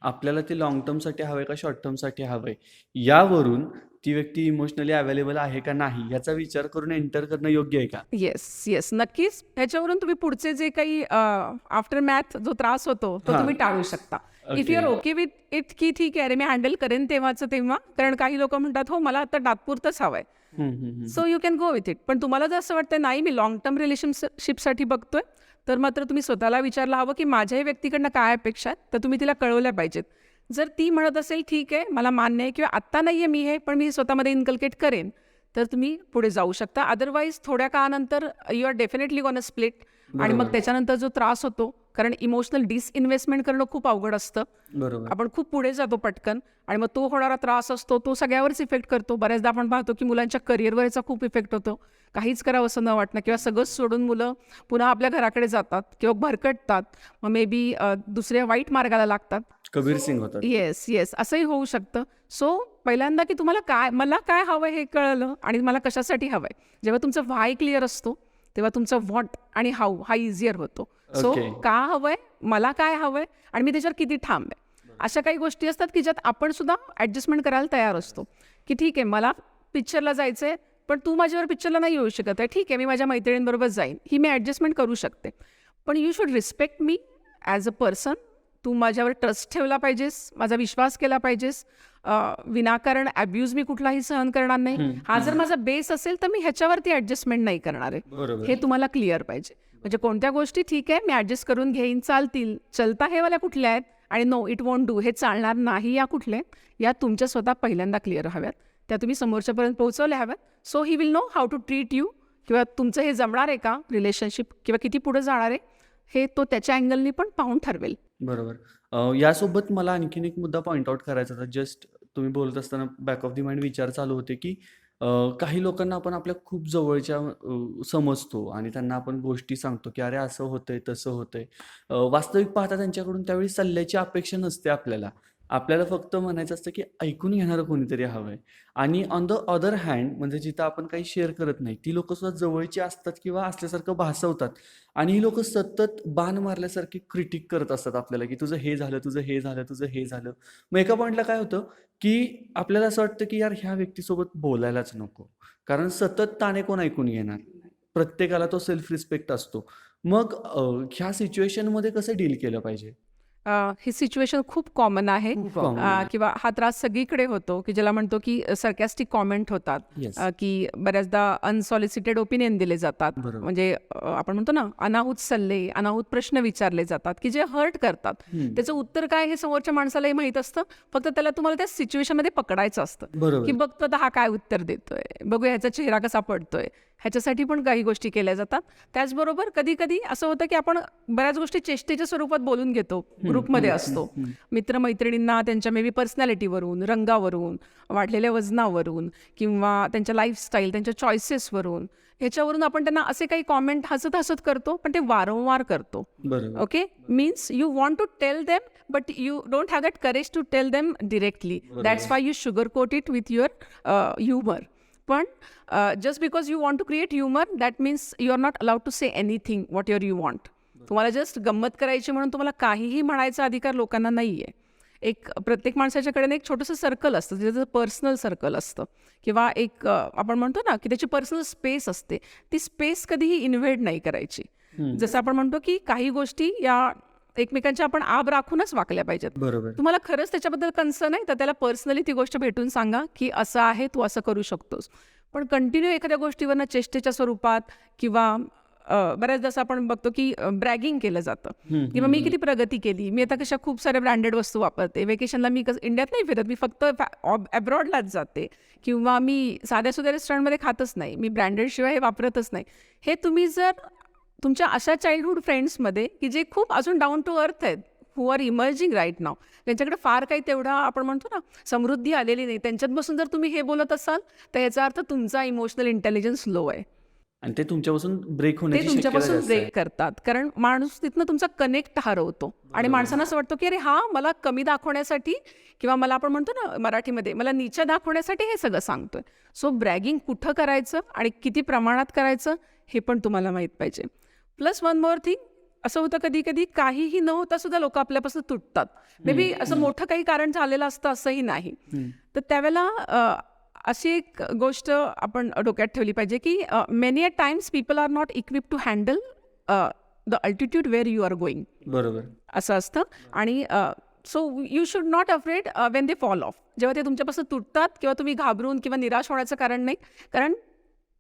[SPEAKER 2] आपल्याला ते लाँग टर्मसाठी हवंय का शॉर्ट टर्मसाठी हवंय? यावरून ती व्यक्ती इमोशनली अवेलेबल आहे का नाही याचा विचार करून एंटर करणं योग्य आहे का?
[SPEAKER 1] येस, नक्कीच. ह्याच्यावरून तुम्ही पुढचे जे काही आफ्टर मॅथ जो त्रास होतो तो
[SPEAKER 2] हां.
[SPEAKER 1] तुम्ही टाळू शकता. If you are
[SPEAKER 2] okay.
[SPEAKER 1] Okay with it, की ठीक आहे, अरे मी हँडल करेन तेव्हाचं तेव्हा. कारण काही लोकं म्हणतात, हो मला आता तात्पुरतंच हवंय.
[SPEAKER 2] हं, हं, हं.
[SPEAKER 1] So you can go with it. पण तुम्हाला जर असं वाटतं नाही मी लाँग टर्म रिलेशनशिपसाठी बघतोय, तर मात्र तुम्ही स्वतःला विचारलं हवं की माझ्याही व्यक्तीकडनं काय अपेक्षा आहेत, तर तुम्ही तिला कळवल्या पाहिजेत. जर ती म्हणत असेल ठीक आहे, मला मान्य आहे किंवा आत्ता नाही आहे मी हे, पण मी स्वतःमध्ये इन्कल्केट करेन, तर तुम्ही पुढे जाऊ शकता. अदरवाईज थोड्या काळानंतर you are definitely gonna split. आणि मग
[SPEAKER 2] बरोबर.
[SPEAKER 1] त्याच्यानंतर जो त्रास होतो, कारण इमोशनल डिसइन्व्हेस्टमेंट करणं खूप अवघड असतं.
[SPEAKER 2] बरोबर.
[SPEAKER 1] आपण खूप पुढे जातो पटकन आणि मग तो होणारा त्रास असतो तो सगळ्यावरच इफेक्ट करतो. बऱ्याचदा आपण पाहतो की मुलांच्या करिअरवर याचा खूप इफेक्ट होतो. काहीच करावं असं न वाटणं किंवा सगळंच सोडून मुलं पुन्हा आपल्या घराकडे जातात किंवा भरकटतात. मग मे बी दुसऱ्या वाईट मार्गाला लागतात.
[SPEAKER 2] कबीर सिंग होतात.
[SPEAKER 1] येस, असंही होऊ शकतं. सो पहिल्यांदा की तुम्हाला मला काय हवं हे कळलं आणि मला कशासाठी हवंय. जेव्हा तुमचं व्हाय क्लिअर असतो, तेव्हा तुमचं व्हॉट आणि हाऊ हा इझियर होतो. So
[SPEAKER 2] okay.
[SPEAKER 1] का हवंय, मला काय हवंय आणि मी त्याच्यावर किती ठाम आहे. अशा काही गोष्टी असतात की ज्यात आपण सुद्धा ॲडजस्टमेंट करायला तयार असतो, की ठीक आहे मला पिक्चरला जायचंय, पण तू माझ्यावर पिक्चरला नाही येऊ शकत आहे. ठीक आहे, मी माझ्या मैत्रिणींबरोबर जाईन. ही मी ॲडजस्टमेंट करू शकते. पण you should respect me as a person. तू माझ्यावर ट्रस्ट ठेवला पाहिजेस, माझा विश्वास केला पाहिजेस. विनाकारण ॲब्यूज मी कुठलाही सहन करणार नाही. हा जर माझा बेस असेल तर मी ह्याच्यावरती ॲडजस्टमेंट नाही करणार आहे.
[SPEAKER 2] बरोबर.
[SPEAKER 1] हे तुम्हाला क्लिअर पाहिजे. म्हणजे कोणत्या गोष्टी ठीक आहे मी ॲडजस्ट करून घेईन, चालतील, चलता हे वाल्या कुठल्या आहेत आणि नो इट वॉन्ट डू हे चालणार नाही या कुठल्या आहेत, या तुमच्या स्वतः पहिल्यांदा क्लिअर हव्यात. त्या तुम्ही समोरच्यापर्यंत पोहोचवल्या हव्यात. So he will know how to treat you, किंवा तुमचं हे जमणार आहे का रिलेशनशिप किंवा किती पुढे जाणार आहे हे तो त्याच्या अँगलनी पण पाहून ठरवेल.
[SPEAKER 2] बरोबर. यासोबत मला आणखीन एक मुद्दा पॉइंट आउट करायचा होता. जस्ट तुम्ही बोलत असताना बॅक ऑफ द माइंड विचार चालू होते, की काही लोकांना आपण आपल्या खूप जवळच्या समजतो आणि त्यांना आपण गोष्टी सांगतो, की "अरे असं होतंय, तसं होतंय." वास्तविक पाहता त्यांच्याकडून त्यावेळी सल्ल्याची अपेक्षा नसते आपल्याला. आपल्याला फक्त म्हणायचं असतं, की ऐकून घेणारं कोणीतरी हवंय. आणि ऑन द अदर हँड म्हणजे जिथं आपण काही शेअर करत नाही, ती लोकं सुद्धा जवळची असतात किंवा असल्यासारखं भासवतात. आणि ही लोकं सतत बाण मारल्यासारखी क्रिटिक करत असतात आपल्याला, की तुझं हे झालं, तुझं हे झालं, तुझं हे झालं. मग एका पॉइंटला काय होतं, की आपल्याला असं वाटतं, की यार ह्या व्यक्तीसोबत बोलायलाच नको. कारण सतत ताणे कोण ऐकून घेणार? प्रत्येकाला तो सेल्फ रिस्पेक्ट असतो. मग ह्या सिच्युएशनमध्ये कसं डील केलं पाहिजे?
[SPEAKER 1] ही सिच्युएशन खूप कॉमन आहे.
[SPEAKER 2] खूप कॉमन आहे.
[SPEAKER 1] किंवा हा त्रास सगळीकडे होतो, की ज्याला म्हणतो की सरकॅस्टिक कॉमेंट होतात.
[SPEAKER 2] येस.
[SPEAKER 1] की बऱ्याचदा अनसॉलिसिटेड ओपिनियन दिले जातात.
[SPEAKER 2] बरोबर.
[SPEAKER 1] म्हणजे आपण म्हणतो ना अनाहूत सल्ले, अनाहूत प्रश्न विचारले जातात की जे हर्ट करतात. त्याचं उत्तर काय हे समोरच्या माणसालाही माहीत असतं. फक्त त्याला तुम्हाला त्या सिच्युएशनमध्ये पकडायचं असतं, की
[SPEAKER 2] बरोबर.
[SPEAKER 1] बघतो आता हा काय उत्तर देतोय, बघूया ह्याचा चेहरा कसा पडतोय, ह्याच्यासाठी पण काही गोष्टी केल्या जातात. त्याचबरोबर कधी कधी असं होतं की आपण बऱ्याच गोष्टी चेष्टेच्या स्वरूपात बोलून घेतो, ग्रुपमध्ये असतो. मित्रमैत्रिणींना त्यांच्या मे बी पर्सनॅलिटीवरून, रंगावरून, वाढलेल्या वजनावरून किंवा त्यांच्या लाईफस्टाईल, त्यांच्या चॉईसेसवरून, ह्याच्यावरून आपण त्यांना असे काही कॉमेंट हसत हसत करतो, पण ते वारंवार करतो.
[SPEAKER 2] बरोबर.
[SPEAKER 1] Okay, means you want to tell them but you don't have that courage to tell them directly. That's why you sugar coat it with your humour. पण just because you want to create humour that means you are not allowed to say anything what your you want. तुम्हाला just गंमत करायची म्हणून तुम्हाला काहीही म्हणायचा अधिकार लोकांना नाही आहे. एक प्रत्येक माणसाच्याकडे एक छोटंसं सर्कल असतं, ज्याचं पर्सनल सर्कल असतं किंवा एक आपण म्हणतो ना की त्याची पर्सनल स्पेस असते. ती स्पेस कधीही इन्व्हेड नाही करायची. जसं आपण म्हणतो की काही गोष्टी या एकमेकांच्या आपण आब राखूनच वागल्या पाहिजेत.
[SPEAKER 2] बरोबर.
[SPEAKER 1] तुम्हाला खरंच त्याच्याबद्दल कन्सर्न आहे तर त्याला पर्सनली ती गोष्ट भेटून सांगा की असं आहे, तू असं करू शकतोस. पण कंटिन्यू एखाद्या गोष्टीवरनं चेष्टेच्या स्वरूपात किंवा बऱ्याचदा असं आपण बघतो की ब्रॅगिंग केलं जातं किंवा मी किती प्रगती केली, मी आता कशा खूप साऱ्या ब्रँडेड वस्तू वापरते, वेकेशनला मी इंडियात नाही फिरत, मी फक्त अब्रॉडलाच जाते, किंवा मी साध्या सुध्या रेस्टॉरंटमध्ये खातच नाही, मी ब्रँडेड शिवाय हे वापरतच नाही. हे तुम्ही जर तुमच्या अशा चाइल्डहुड फ्रेंड्समध्ये की जे खूप अजून डाऊन टू अर्थ आहेत, हु आर इमर्जिंग राईट नाव, त्यांच्याकडे फार काही तेवढा आपण म्हणतो ना समृद्धी आलेली नाही, त्यांच्यात बसून जर तुम्ही हे बोलत असाल तर याचा अर्थ तुमचा इमोशनल इंटेलिजन्स लो आहे.
[SPEAKER 2] आणि ते तुमच्यापासून ब्रेक
[SPEAKER 1] ते
[SPEAKER 2] होण्याची शक्यता
[SPEAKER 1] तुमच्यापासून
[SPEAKER 2] जास्त आहे.
[SPEAKER 1] ब्रेक करतात, कारण माणूस तिथनं तुमचा कनेक्ट हरवतो आणि माणसांना असं वाटतं की अरे हा मला कमी दाखवण्यासाठी किंवा मला आपण म्हणतो ना मराठीमध्ये मला नीचा दाखवण्यासाठी हे सगळं सांगतोय. सो ब्रॅगिंग कुठं करायचं आणि किती प्रमाणात करायचं हे पण तुम्हाला माहीत पाहिजे. प्लस वन मोर थिंग, असं होतं कधी कधी काहीही न होता सुद्धा लोक आपल्यापासून तुटतात. मे बी असं मोठं काही कारण झालेलं असतं असंही नाही. तर त्यावेळेला अशी एक गोष्ट आपण डोक्यात ठेवली पाहिजे की many a times people are not equip to handle the altitude where you are going,
[SPEAKER 2] बरोबर.
[SPEAKER 1] असं असतं. आणि so you should not afraid when they fall off. जेव्हा ते तुमच्यापासून तुटतात किंवा तुम्ही घाबरून किंवा निराश होण्याचं कारण नाही, कारण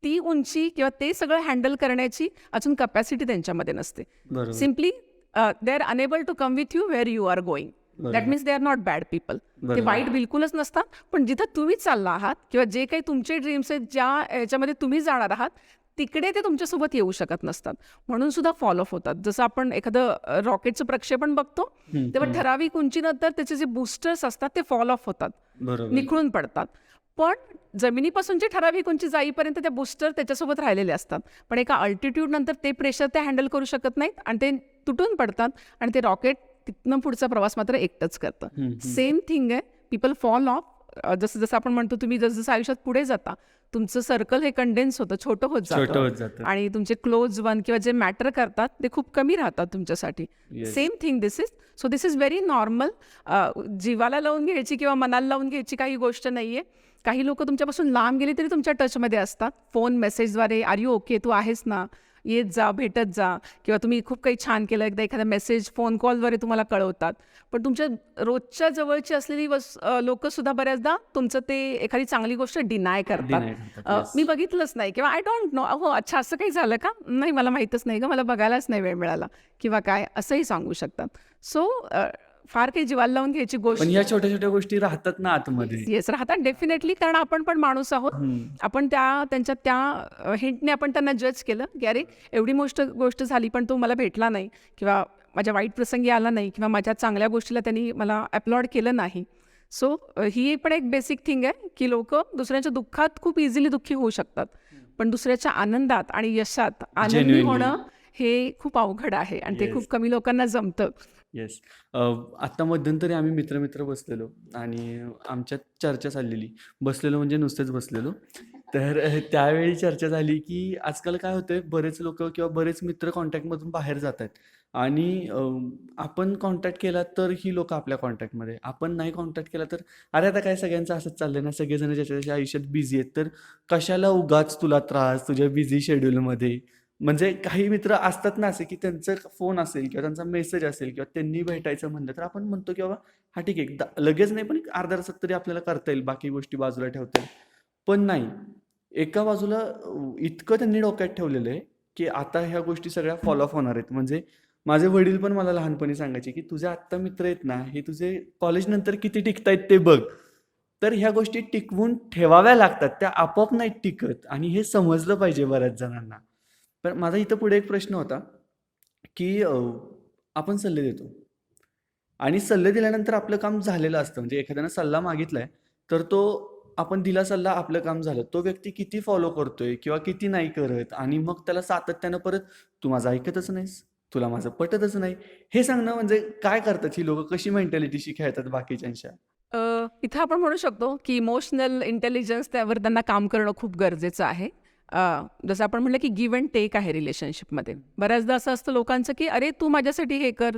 [SPEAKER 1] ती उंची किंवा ते सगळं हँडल करण्याची अजून कपॅसिटी त्यांच्यामध्ये नसते.
[SPEAKER 2] बरोबर.
[SPEAKER 1] Simply they are unable to come with you where you are going. That means they are not bad people. ते वाईट बिलकुलच नसतात, पण जिथं तुम्ही चालला आहात किंवा जे काही तुमचे ड्रीम्स आहेत, ज्या ह्याच्यामध्ये तुम्ही जाणार आहात, तिकडे ते तुमच्यासोबत येऊ शकत नसतात, म्हणून सुद्धा फॉलो ऑफ होतात. जसं आपण एखादं रॉकेटचं प्रक्षेपण बघतो तेव्हा ठराविक उंचीनंतर त्याचे जे बूस्टर्स असतात ते फॉल ऑफ होतात,
[SPEAKER 2] बरोबर.
[SPEAKER 1] निखळून पडतात. पण जमिनीपासून जे ठराविक उंची जाईपर्यंत त्या बूस्टर त्याच्यासोबत राहिलेले असतात, पण एका अल्टिट्यूड नंतर ते प्रेशर ते हँडल करू शकत नाहीत आणि ते तुटून पडतात आणि ते रॉकेट तिथनं पुढचा प्रवास मात्र एकटंच करतं. सेम थिंग आहे, पीपल फॉल ऑफ. जसं जसं आपण म्हणतो तुम्ही जसं जसं आयुष्यात पुढे जाता तुमचं सर्कल हे कंडेन्स होतं, छोटं होत जातं आणि तुमचे क्लोज वन किंवा जे मॅटर करतात ते खूप कमी राहतात तुमच्यासाठी. Same thing this is. So this is very normal. जीवाला लावून घ्यायची किंवा मनाला लावून घ्यायची काही गोष्ट नाही आहे. काही लोक तुमच्यापासून लांब गेली तरी तुमच्या टचमध्ये असतात, फोन मेसेजद्वारे, आर यू ओके, तू आहेस ना, येत जा, भेटत जा, किंवा तुम्ही खूप काही छान केलं एकदा एखादा मेसेज फोन कॉलद्वारे तुम्हाला कळवतात. पण तुमच्या रोजच्या जवळची असलेली लोक सुद्धा बऱ्याचदा तुमचं ते एखादी चांगली गोष्ट डिनाय करतात. मी बघितलंच नाही किंवा आय डोंट नो, हो अच्छा असं काही झालं का, नाही मला माहीतच नाही का, मला बघायलाच नाही वेळ मिळाला किंवा काय, असंही सांगू शकतात. सो फार काही जीवाला लावून घ्यायची गोष्ट.
[SPEAKER 2] पण या छोट्या छोट्या गोष्टी राहतात ना आतमध्ये.
[SPEAKER 1] येस, राहतात डेफिनेटली, कारण आपण पण माणूस आहोत. आपण त्यांच्या त्या हिंटने आपण त्यांना जज केलं की अरे एवढी गोष्ट झाली पण तो मला भेटला नाही किंवा माझ्या वाईट प्रसंगी आला नाही किंवा माझ्या चांगल्या गोष्टीला त्यांनी मला अपलॉड केलं नाही. सो ही पण एक बेसिक थिंग आहे की लोक दुसऱ्याच्या दुःखात खूप इझिली दुःखी होऊ शकतात, पण दुसऱ्याच्या आनंदात आणि यशात आनंदी होणं हे खूप अवघड आहे आणि ते खूप कमी लोकांना जमतं.
[SPEAKER 2] येस. आत्ता मध्यंतरी आम्ही मित्र बसलेलो आणि आमच्यात चर्चा चाललेली, बसलेलो म्हणजे नुसतेच बसलेलो. तर त्यावेळी चर्चा झाली की आजकाल काय होतंय, बरेच लोक किंवा बरेच मित्र कॉन्टॅक्टमधून बाहेर जात आहेत आणि आपण कॉन्टॅक्ट केला तर ही लोक आपल्या कॉन्टॅक्टमध्ये, आपण नाही कॉन्टॅक्ट केला तर अरे आता काय सगळ्यांचं असंच चाललंय ना, सगळेजण ज्याच्या आयुष्यात बिझी आहेत, तर कशाला उगाच तुला त्रास तुझ्या बिझी शेड्यूलमध्ये. म्हणजे काही मित्र असतात ना असे की त्यांचा फोन असेल किंवा त्यांचा मेसेज असेल किंवा त्यांनी भेटायचं म्हणलं तर आपण म्हणतो की बाबा हा ठीक आहे, लगेच नाही पण अर्धा तासात तरी आपल्याला करता येईल, बाकी गोष्टी बाजूला ठेवता येईल. पण नाही, एका बाजूला इतकं त्यांनी डोक्यात ठेवलेलं आहे की आता ह्या गोष्टी सगळ्या फॉलो अप होणार आहेत. म्हणजे माझे वडील पण मला लहानपणी सांगायचे की तुझे आत्ता मित्र आहेत ना, हे तुझे कॉलेज नंतर किती टिकतायत ते बघ. तर ह्या गोष्टी टिकवून ठेवाव्या लागतात. त्या आपोआप नाही टिकत आणि हे समजलं पाहिजे बऱ्याच जणांना. पण माझा इथं पुढे एक प्रश्न होता, की आपण सल्ले देतो आणि सल्ले दिल्यानंतर आपलं काम झालेलं असतं. म्हणजे एखाद्यानं सल्ला मागितलाय, तर तो आपण दिला सल्ला, आपलं काम झालं. तो व्यक्ती किती फॉलो करतोय किंवा किती नाही करत आणि मग त्याला सातत्यानं परत, "तू माझं ऐकतच नाहीस, तुला माझं पटतच नाही." हे सांगणं म्हणजे काय करतात ही लोकं? कशी मेंटॅलिटीशी खेळतात बाकीच्यांच्या?
[SPEAKER 1] इथं आपण म्हणू शकतो की इमोशनल इंटेलिजन्स त्यावर त्यांना काम करणं खूप गरजेचं आहे. अ, जसं आपण म्हटलं की गिव्ह अँड टेक आहे रिलेशनशिपमध्ये. बऱ्याचदा असं असतं लोकांचं की अरे तू माझ्यासाठी हे कर,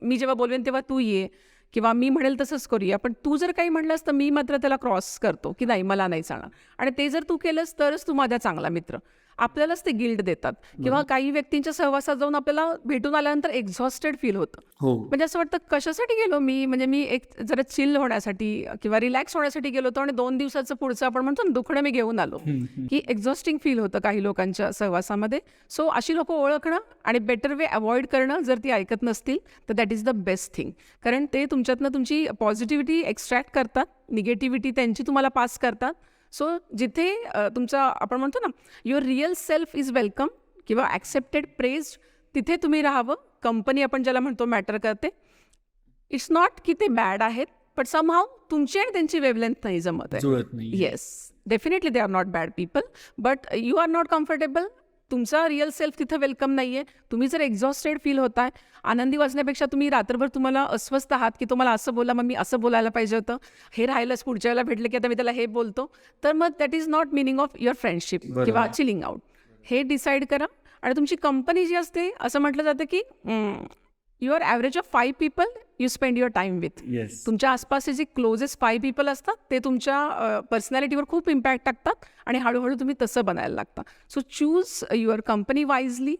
[SPEAKER 1] मी जेव्हा बोलवेन तेव्हा तू ये किंवा मी म्हणेल तसंच करूया. पण तू जर काही म्हणलंस तर मी मात्र त्याला क्रॉस करतो की नाही मला नाही चालणार आणि ते जर तू केलंस तरच तू माझा चांगला मित्र. आपल्यालाच ते गिल्ट देतात किंवा काही व्यक्तींच्या सहवासात जाऊन आपल्याला भेटून आल्यानंतर एक्झॉस्टेड फील होतं.
[SPEAKER 2] हो.
[SPEAKER 1] म्हणजे असं वाटतं कशासाठी गेलो मी, म्हणजे मी एक जरा चिल होण्यासाठी किंवा रिलॅक्स होण्यासाठी गेलो होतो आणि 2 दिवसाचं पुढचं आपण म्हणतो ना दुखणं मी घेऊन आलो, की एक्झॉस्टिंग फील होतं काही लोकांच्या सहवासामध्ये. सो अशी लोकं ओळखणं आणि बेटर वे अवॉइड करणं, जर ती ऐकत नसतील तर that is the best thing. कारण ते तुमच्यातनं तुमची पॉझिटिव्हिटी एक्स्ट्रॅक्ट करतात, निगेटिव्हिटी त्यांची तुम्हाला पास करतात. सो जिथे तुमचा आपण म्हणतो ना your real self is welcome किंवा ॲक्सेप्टेड प्रेझ, तिथे तुम्ही राहावं. कंपनी आपण ज्याला म्हणतो मॅटर करते. इट्स नॉट की ते बॅड आहेत, बट समहाव तुमची आणि त्यांची वेवलेंथ नाही जमत आहे.
[SPEAKER 2] जुळत नाहीये.
[SPEAKER 1] Yes, definitely they are not bad people, but you are not comfortable. तुमचा रिअल सेल्फ तिथं वेलकम नाही आहे. तुम्ही जर एक्झॉस्टेड फील होताय, आनंदी वाचण्यापेक्षा तुम्ही रात्रभर तुम्हाला अस्वस्थ आहात की तुम्हाला असं बोला, मग मी असं बोलायला पाहिजे होतं, हे राहिलंच पुढच्या वेळेला भेटलं की आता मी त्याला हे बोलतो, तर मग that is not meaning of your friendship
[SPEAKER 2] बरोबर.
[SPEAKER 1] किंवा चिलिंग आउट. हे डिसाईड करा. आणि तुमची कंपनी जी असते, असं म्हटलं जातं की your average of 5 people you spend your time with.
[SPEAKER 2] Yes.
[SPEAKER 1] तुमच्या आसपासचे जे क्लोजेस्ट 5 पीपल असतात ते तुमच्या पर्सनॅलिटीवर खूप इम्पॅक्ट टाकतात आणि हळूहळू तुम्ही तसं बनायला लागता. So choose your company wisely.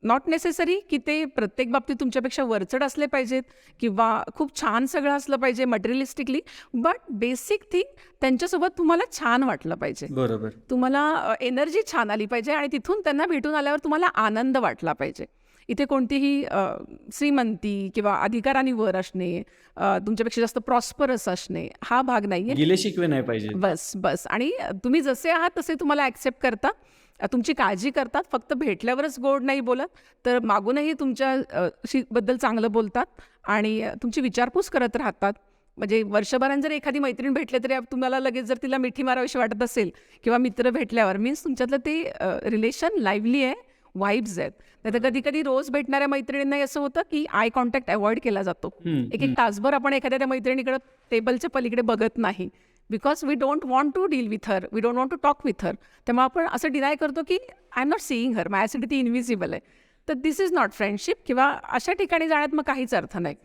[SPEAKER 1] Not necessary की ते प्रत्येक बाबतीत तुमच्यापेक्षा वरचढ असले पाहिजेत किंवा खूप छान सगळं असलं पाहिजे मटेरियलिस्टिकली, बट बेसिक थिंग त्यांच्यासोबत तुम्हाला छान वाटलं पाहिजे.
[SPEAKER 2] बरोबर.
[SPEAKER 1] तुम्हाला एनर्जी छान आली पाहिजे आणि तिथून त्यांना भेटून आल्यावर तुम्हाला आनंद वाटला पाहिजे. इथे कोणतीही श्रीमंती किंवा अधिकाराने वर असणे, तुमच्यापेक्षा जास्त प्रॉस्परस असणे हा भाग नाही आहे.
[SPEAKER 2] गिले शिकवे नाही पाहिजे.
[SPEAKER 1] बस बस. आणि तुम्ही जसे आहात तसे तुम्हाला ॲक्सेप्ट करतात, तुमची काळजी करतात. फक्त भेटल्यावरच गोड नाही बोलत, तर मागूनही तुमच्या बद्दल चांगलं बोलतात आणि तुमची विचारपूस करत राहतात. म्हणजे वर्षभरात जर एखादी मैत्रीण भेटले तरी तुम्हाला लगेच जर तिला मिठी मारावीशी वाटत असेल किंवा मित्र भेटल्यावर, मीन्स तुमच्यातलं ते रिलेशन लाईव्हली आहे, वाईब्स आहेत. नाहीतर कधी कधी रोज भेटणाऱ्या मैत्रिणींनाही असं होतं की आय कॉन्टॅक्ट अवॉइड केला जातो. एक एक तासभर आपण एखाद्या त्या मैत्रिणीकडे टेबलच्या पलीकडे बघत नाही, because we don't want to deal with her, we don't want to talk with her. त्यामुळे आपण असं डिनाय करतो की I am not seeing her, माझ्यासाठी ती इनव्हिजिबल आहे. तर दिस इज नॉट फ्रेंडशिप. किंवा अशा ठिकाणी जाण्यात मग काहीच अर्थ नाही.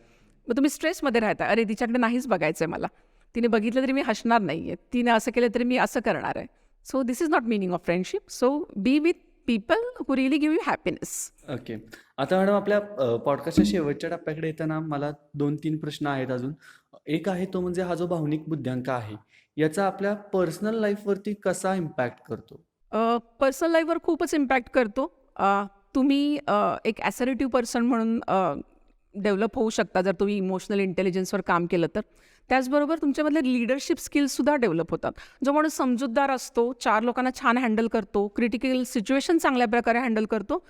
[SPEAKER 1] मग तुम्ही स्ट्रेसमध्ये राहता, अरे तिच्याकडे नाहीच बघायचं आहे मला, तिने बघितलं तरी मी हसणार नाही आहे, तिने असं केलं तरी मी असं करणार आहे. So this is not meaning of friendship. So B with people who really give you happiness.
[SPEAKER 2] Okay. आता मॅडम आपल्या पॉडकास्टच्या शेवटच्या टप्प्याकडे येताना मला 2-3 प्रश्न आहेत अजून. एक आहे तो म्हणजे हा जो भावनिक बुद्ध्यांक आहे, याचा आपल्या पर्सनल लाईफवरती कसा इम्पॅक्ट करतो?
[SPEAKER 1] पर्सनल लाईफवर खूपच इम्पॅक्ट करतो. तुम्ही एक ॲसर्टिव्ह पर्सन म्हणून डेव्हलप होऊ शकता जर तुम्ही इमोशनल इंटेलिजन्सवर काम केलं तर. त्याचबरोबर तुमच्यामधले लिडरशिप स्किल्ससुद्धा डेव्हलप होतात. जो माणूस समजूतदार असतो, 4 लोकांना छान हँडल करतो, क्रिटिकल सिच्युएशन चांगल्या प्रकारे हँडल करतो,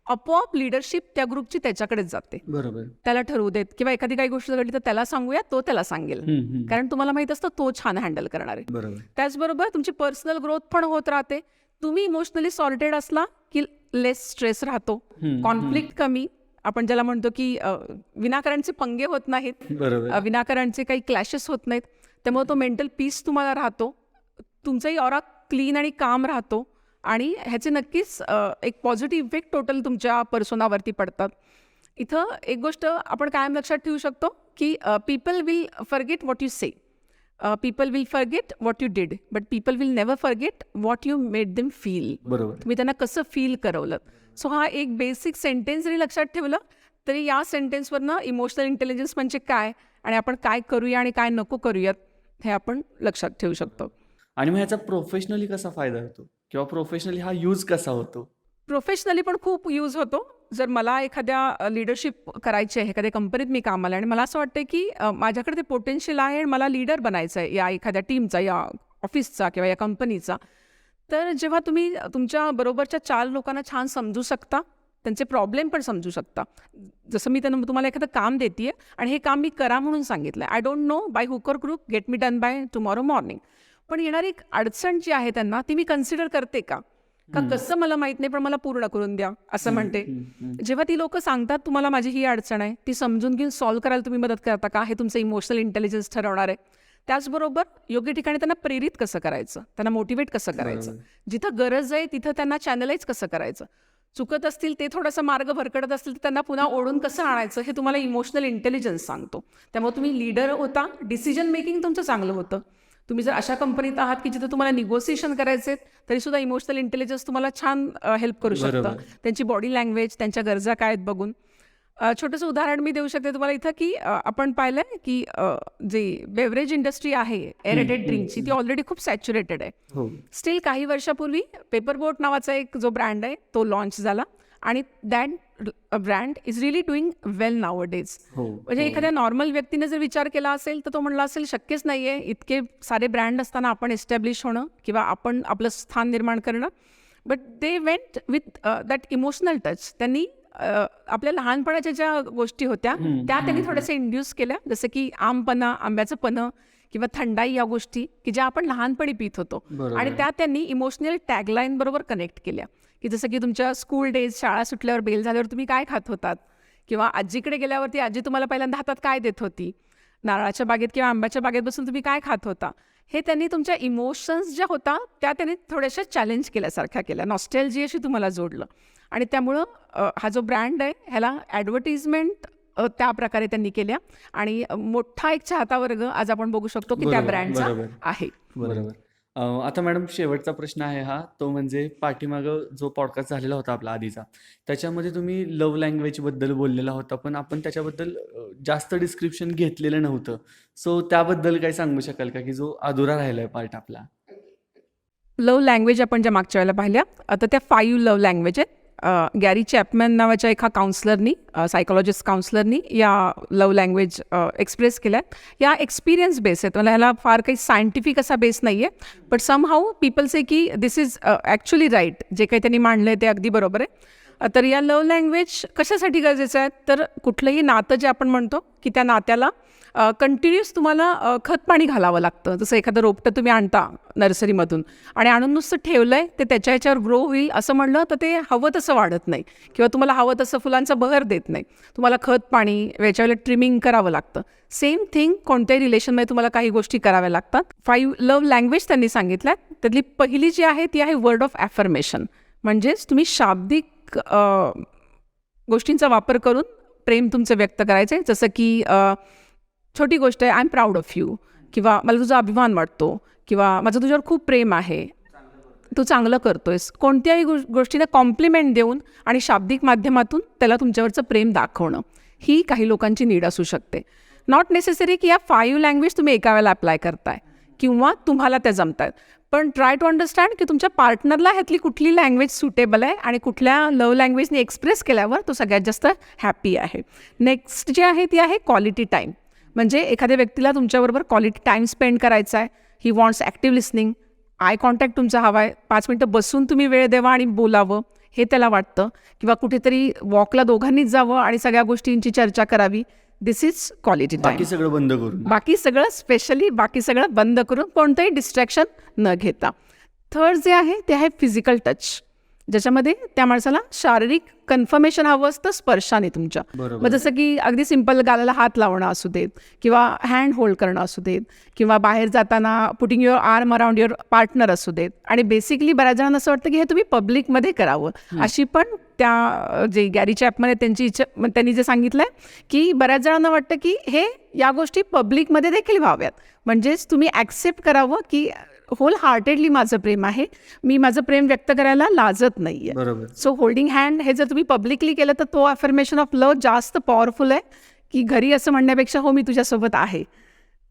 [SPEAKER 1] आपोआप लिडरशिप त्या ग्रुपची त्याच्याकडेच जाते.
[SPEAKER 2] बरोबर.
[SPEAKER 1] त्याला ठरवू देत किंवा एखादी काही गोष्ट घडली तर त्याला सांगूया, तो त्याला सांगेल, कारण तुम्हाला माहित असतं तो छान हँडल करणार आहे.
[SPEAKER 2] बरोबर.
[SPEAKER 1] त्याचबरोबर तुमची पर्सनल ग्रोथ पण होत राहते. तुम्ही इमोशनली सॉर्टेड असला की लेस स्ट्रेस राहतो, कॉन्फ्लिक्ट कमी, आपण ज्याला म्हणतो की विनाकारणचे पंगे होत नाहीत,
[SPEAKER 2] बरोबर.
[SPEAKER 1] विनाकारणचे काही क्लॅशेस होत नाहीत. त्यामुळे तो मेंटल पीस तुम्हाला राहतो, तुमचाही ऑरा क्लीन आणि काम राहतो आणि ह्याचे नक्कीच एक पॉझिटिव्ह इफेक्ट टोटल तुमच्या पर्सोनावरती पडतात. इथं एक गोष्ट आपण कायम लक्षात ठेवू शकतो की people will forget what you say, people will forget what you did, but people will never forget what you made them feel.
[SPEAKER 2] बरोबर.
[SPEAKER 1] तुम्ही त्यांना कसं फील करवलं. सो हा एक बेसिक सेंटेन्स जरी लक्षात ठेवलं तरी या सेंटेन्सवरनं इमोशनल इंटेलिजन्स म्हणजे काय आणि आपण काय करूया आणि काय नको करूयात हे आपण लक्षात ठेवू शकतो.
[SPEAKER 2] आणि मग ह्याचा प्रोफेशनली कसा फायदा होतो किंवा प्रोफेशनली हा यूज कसा होतो?
[SPEAKER 1] प्रोफेशनली पण खूप यूज होतो. जर मला एखाद्या लीडरशिप करायची आहे, एखाद्या कंपनीत मी कामाला आहे आणि मला असं वाटतं की माझ्याकडे ते पोटेन्शियल आहे आणि मला लीडर बनायचं आहे या एखाद्या टीमचा, या ऑफिसचा किंवा या कंपनीचा, तर जेव्हा तुम्ही तुमच्या बरोबरच्या 4 लोकांना छान समजू शकता, त्यांचे प्रॉब्लेम पण समजू शकता. जसं मी त्यांना तुम्हाला एखादं काम देते आहे आणि हे काम मी करा म्हणून सांगितलं आहे. I don't know by hook or crook, get me done by tomorrow morning. पण येणारी एक अडचण जी आहे त्यांना, ती मी कन्सिडर करते का कसं मला माहीत नाही, पण मला पूर्ण करून द्या असं म्हणते. जेव्हा ती लोक सांगतात तुम्हाला माझी ही अडचण आहे, ती समजून घेऊन सॉल्व्ह करायला तुम्ही मदत करता का, हे तुमचं इमोशनल इंटेलिजन्स ठरवणार आहे. त्याचबरोबर योग्य ठिकाणी त्यांना प्रेरित कसं करायचं, त्यांना मोटिवेट कसं करायचं, जिथं गरज आहे तिथं त्यांना चॅनलाइज कसं करायचं, चुकत असतील ते थोडासा मार्ग भरकडत असतील तर त्यांना पुन्हा ओढून कसं आणायचं, हे तुम्हाला इमोशनल इंटेलिजन्स सांगतो. त्यामुळे तुम्ही लीडर होता, डिसिजन मेकिंग तुमचं चांगलं होतं. तुम्ही जर अशा कंपनीत आहात की जिथे तुम्हाला निगोसिएशन करायचे तरी सुद्धा इमोशनल इंटेलिजन्स तुम्हाला छान हेल्प करू शकतं. त्यांची बॉडी लँग्वेज, त्यांच्या गरजा काय आहेत बघून. छोटंसं उदाहरण मी देऊ शकते तुम्हाला इथं की आपण पाहिलंय की जे बेवरेज इंडस्ट्री आहे एअरेटेड ड्रिंकची, ती ऑलरेडी खूप सॅच्युरेटेड आहे. स्टील काही वर्षापूर्वी पेपरबोट नावाचा एक जो ब्रँड आहे तो लॉन्च झाला आणि that brand is really doing well now days. म्हणजे एखाद्या नॉर्मल व्यक्तीने जर विचार केला असेल तर तो म्हणला असेल शक्यच नाही आहे इतके सारे ब्रँड असताना आपण एस्टॅब्लिश होणं किंवा आपण आपलं स्थान निर्माण करणं. But they went with that emotional touch. त्यांनी आपल्या लहानपणाच्या ज्या गोष्टी होत्या त्या त्यांनी थोड्याशा इंड्यूस केल्या, जसं की आमपणा, आंब्याचं पन्हं किंवा थंडाई, या गोष्टी की ज्या आपण लहानपणी पित होतो आणि त्या त्यांनी इमोशनल टॅगलाईन बरोबर कनेक्ट केल्या. की जसं की तुमच्या स्कूल डेज, शाळा सुटल्यावर बेल झाल्यावर तुम्ही काय खात होतात, किंवा आजीकडे गेल्यावरती आजी तुम्हाला पहिल्यांदा हातात काय देत होती, नारळाच्या बागेत किंवा आंब्याच्या बागेत बसून तुम्ही काय खात होता, हे त्यांनी तुमच्या इमोशन्स ज्या होता त्या त्यांनी थोड्याशा चॅलेंज केल्यासारख्या केल्या, नॉस्टॅल्जियाशी तुम्हाला जोडलं. आणि त्यामुळं हा जो ब्रँड आहे ह्याला ॲडव्हर्टिजमेंट त्या प्रकारे त्यांनी केल्या आणि मोठा एक चाहता वर्ग आज आपण बघू शकतो की त्या ब्रँडचा आहे.
[SPEAKER 2] बरोबर. आता मॅडम शेवटचा प्रश्न आहे हा, तो म्हणजे पाठीमागं जो पॉडकास्ट झालेला होता आपला आधीचा, त्याच्यामध्ये तुम्ही लव्ह लँग्वेजबद्दल बोललेला होता, पण आपण त्याच्याबद्दल जास्त डिस्क्रिप्शन घेतलेलं नव्हतं. सो त्याबद्दल काही सांगू शकाल का, की जो अधुरा राहिलाय पार्ट आपला?
[SPEAKER 1] लव्ह लँग्वेज आपण ज्या मागच्या वेळेला पाहिल्या, आता त्या 5 लव्ह लँग्वेज आहेत. गॅरी चॅपमॅन नावाच्या एका काउन्सलरनी, सायकोलॉजिस्ट काउन्सलरनी या लव्ह लँग्वेज एक्सप्रेस केल्या. या एक्सपिरियन्स बेस आहेत, मला ह्याला फार काही सायंटिफिक असा बेस नाही आहे, बट समहाऊ पीपल से की दिस इज ॲक्च्युली राईट. जे काही त्यांनी मांडलं आहे ते अगदी बरोबर आहे. तर या लव्ह लँग्वेज कशासाठी गरजेचं आहे, तर कुठलंही नातं जे आपण म्हणतो की त्या नात्याला कंटिन्युअस तुम्हाला खत पाणी घालावं लागतं. जसं एखादं रोपटं तुम्ही आणता नर्सरीमधून आणि आणून नुसतं ठेवलं आहे ते त्याच्या ह्याच्यावर ग्रो होईल असं म्हणलं तर ते हवं तसं वाढत नाही किंवा तुम्हाला हवं तसं फुलांचा बहर देत नाही. तुम्हाला खत पाणी याच्यावेळेला ट्रिमिंग करावं लागतं. सेम थिंग कोणत्याही रिलेशनमध्ये तुम्हाला काही गोष्टी कराव्या लागतात. 5 लव्ह लँग्वेज त्यांनी सांगितल्या. त्यातली पहिली जी आहे ती आहे वर्ड ऑफ ॲफर्मेशन. म्हणजेच तुम्ही शाब्दिक गोष्टींचा वापर करून प्रेम तुमचं व्यक्त करायचं आहे. जसं की छोटी गोष्ट आहे, I am proud of you, किंवा मला तुझा अभिमान वाटतो, किंवा माझं तुझ्यावर खूप प्रेम आहे, तू चांगलं करतोयस. कोणत्याही गोष्टीला कॉम्प्लिमेंट देऊन आणि शाब्दिक माध्यमातून त्याला तुमच्यावरचं प्रेम दाखवणं, ही काही लोकांची नीड असू शकते. नॉट नेसेसरी की या 5 लँग्वेज तुम्ही एका वेळेला अप्लाय करताय किंवा तुम्हाला त्या जमत आहेत, पण ट्राय टू अंडरस्टँड की तुमच्या पार्टनरला ह्यातली कुठली लँग्वेज सुटेबल आहे आणि कुठल्या लव्ह लँग्वेजने एक्सप्रेस केल्यावर तो सगळ्यात जास्त हॅपी आहे. नेक्स्ट जी आहे ती आहे क्वालिटी टाईम. म्हणजे एखाद्या व्यक्तीला तुमच्याबरोबर क्वालिटी टाईम स्पेंड करायचा आहे. He wants active listening, eye contact तुमचा हवा आहे, 5 मिनटं बसून तुम्ही वेळ द्यावा आणि बोलावं हे त्याला वाटतं, किंवा कुठेतरी वॉकला दोघांनीच जावं आणि सगळ्या गोष्टींची चर्चा करावी. दिस इज क्वालिटी टाईम.
[SPEAKER 2] बाकी सगळं बंद करून,
[SPEAKER 1] बाकी सगळं बंद करून कोणतंही डिस्ट्रॅक्शन न घेता. थर्ड जे आहे ते आहे फिजिकल टच, ज्याच्यामध्ये त्या माणसाला शारीरिक कन्फर्मेशन हवं असतं स्पर्शाने तुमच्या. मग जसं की अगदी सिंपल गालाला हात लावणं असू देत, किंवा हँड होल्ड करणं असू देत, किंवा बाहेर जाताना putting your arm around your partner असू देत. आणि बेसिकली बऱ्याच जणांना असं वाटतं की हे तुम्ही पब्लिकमध्ये करावं, अशी पण त्या जे गॅरी चॅपमन त्यांची इच्छा, त्यांनी जे सांगितलं आहे की बऱ्याच जणांना वाटतं की हे या गोष्टी पब्लिकमध्ये देखील व्हाव्यात. म्हणजेच तुम्ही ॲक्सेप्ट करावं की होल हार्टेडली माझं प्रेम आहे, मी माझं प्रेम व्यक्त करायला लाजत नाही आहे. सो होल्डिंग हँड हे जर तुम्ही पब्लिकली केलं तर तो अफर्मेशन ऑफ लव्ह जास्त पॉवरफुल आहे की घरी असं म्हणण्यापेक्षा हो मी तुझ्यासोबत आहे.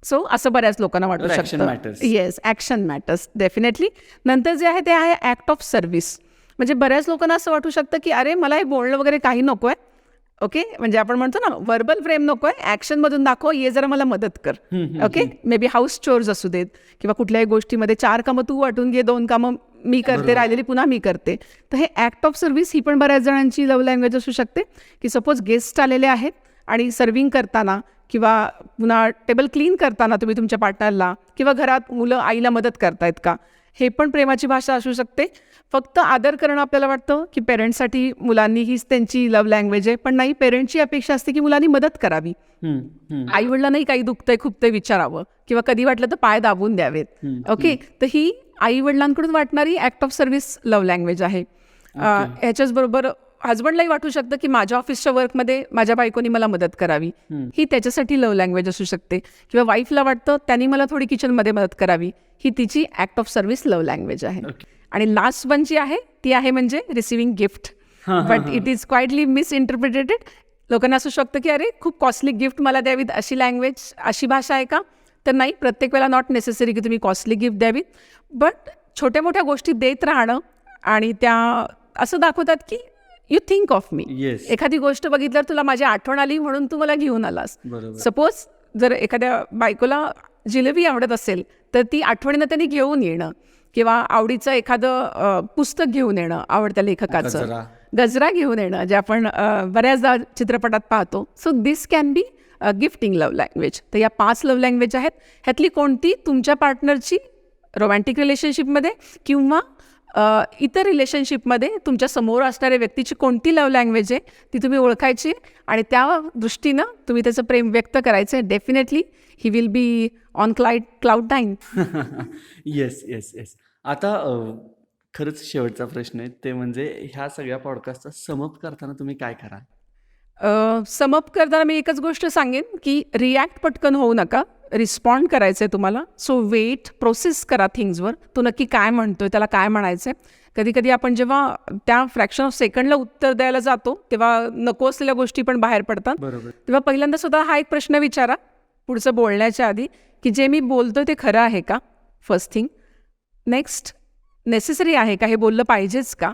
[SPEAKER 1] सो असं बऱ्याच लोकांना वाटू शकतं. Yes, action matters definitely. नंतर जे आहे ते आहे ॲक्ट ऑफ सर्व्हिस. म्हणजे बऱ्याच लोकांना असं वाटू शकतं की अरे मला हे बोलणं वगैरे काही नको आहे. ओके, म्हणजे आपण म्हणतो ना व्हर्बल फ्रेम नको आहे, ॲक्शनमधून दाखव, ये जरा मला मदत कर. Okay, may be house chores असू देत किंवा कुठल्याही गोष्टीमध्ये 4 कामं तू वाटून घे, 2 कामं मी करते, राहिलेली पुन्हा मी करते. तर हे ॲक्ट ऑफ सर्व्हिस ही पण बऱ्याच जणांची लव्ह लँग्वेज असू शकते, की सपोज गेस्ट आलेले आहेत आणि सर्विंग करताना किंवा पुन्हा टेबल क्लीन करताना तुम्ही तुमच्या पार्टनरला किंवा घरात मुलं आईला मदत करतायत का, हे पण प्रेमाची भाषा असू शकते. फक्त आदर करणं आपल्याला वाटतं की पेरेंट्ससाठी मुलांनी हीच त्यांची लव्ह लँग्वेज आहे, पण नाही, पेरेंटची अपेक्षा असते की मुलांनी मदत करावी. आई वडिलांनाही काही दुखतंय खुपतंय विचारावं किंवा कधी वाटलं तर पाय दाबून द्यावेत. ओके, तर ही आई वडिलांकडून वाटणारी act of service love language आहे. ह्याच्याच बरोबर हजबंडलाही वाटू शकतं की माझ्या ऑफिसच्या वर्कमध्ये माझ्या बायकोनी मला मदत करावी, ही त्याच्यासाठी लव्ह लँग्वेज असू शकते. किंवा वाईफला वाटतं त्यांनी मला थोडी किचनमध्ये मदत करावी, ही तिची act of service love language आहे. आणि लास्ट वन जी आहे ती आहे म्हणजे receiving gift, but it is quietly misinterpreted. लोकांना असू शकतं की अरे खूप कॉस्टली गिफ्ट मला द्यावीत, अशी लँग्वेज अशी भाषा आहे का? तर नाही, प्रत्येक वेळेला नॉट नेसेसरी की तुम्ही कॉस्टली गिफ्ट द्यावीत, बट छोट्या मोठ्या गोष्टी देत राहणं आणि त्या असं दाखवतात की यू थिंक ऑफ मी. एखादी गोष्ट बघितल्यावर तुला माझी आठवण आली म्हणून तू मला घेऊन आलास. सपोज जर एखाद्या बायकोला जिलेबी आवडत असेल तर ती आठवणीनं त्यांनी घेऊन येणं किंवा आवडीचं एखादं पुस्तक घेऊन येणं, आवडत्या लेखकाचं गजरा घेऊन येणं, जे आपण बऱ्याचदा चित्रपटात पाहतो. So this can be gifting love language. तर या 5 लव्ह लँग्वेज आहेत. ह्यातली कोणती तुमच्या पार्टनरची रोमॅन्टिक रिलेशनशिपमध्ये किंवा इतर रिलेशनशिपमध्ये तुमच्या समोर असणाऱ्या व्यक्तीची कोणती लव्ह लँग्वेज आहे ती तुम्ही ओळखायची आणि त्या दृष्टीनं तुम्ही त्याचं प्रेम व्यक्त करायचं आहे. Definitely he will be on cloud 9.
[SPEAKER 2] Yes yes yes. आता खरंच शेवटचा प्रश्न आहे, ते म्हणजे ह्या सगळ्या पॉडकास्टचा समअप करताना तुम्ही काय कराल?
[SPEAKER 1] समअप करताना मी एकच गोष्ट सांगेन की रिॲक्ट पटकन होऊ नका, रिस्पॉन्ड करायचं आहे तुम्हाला. सो वेट, प्रोसेस करा थिंग्सवर. तो नक्की काय म्हणतोय, त्याला काय म्हणायचं आहे. कधी कधी आपण जेव्हा त्या फ्रॅक्शन ऑफ सेकंडला उत्तर द्यायला जातो तेव्हा नको असलेल्या गोष्टी पण बाहेर पडतात. तेव्हा पहिल्यांदा सुद्धा हा एक प्रश्न विचारा पुढचं बोलण्याच्या आधी की जे मी बोलतोय ते खरं आहे का, फर्स्ट थिंग. नेक्स्ट, नेसेसरी आहे का, हे बोललं पाहिजेच का.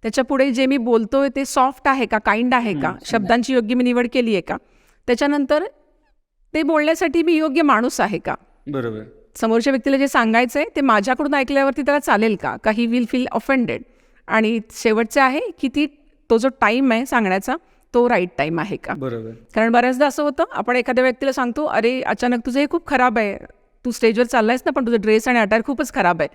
[SPEAKER 1] त्याच्या पुढे जे मी बोलतोय ते सॉफ्ट आहे का, काइंड आहे का, शब्दांची योग्य मी निवड केली आहे का. त्याच्यानंतर ते बोलण्यासाठी मी योग्य माणूस आहे का.
[SPEAKER 2] बरोबर.
[SPEAKER 1] समोरच्या व्यक्तीला जे सांगायचं आहे ते माझ्याकडून ऐकल्यावरती त्याला चालेल का, ही विल फील ऑफेंडेड. आणि शेवटचे आहे की तो जो टाईम आहे सांगण्याचा तो राईट टाईम आहे का.
[SPEAKER 2] बरोबर.
[SPEAKER 1] कारण बऱ्याचदा असं होतं, आपण एखाद्या व्यक्तीला सांगतो अरे अचानक तुझं हे खूप खराब आहे, तू स्टेजवर चाललायस ना पण तुझं ड्रेस आणि अटायर खूपच खराब आहे.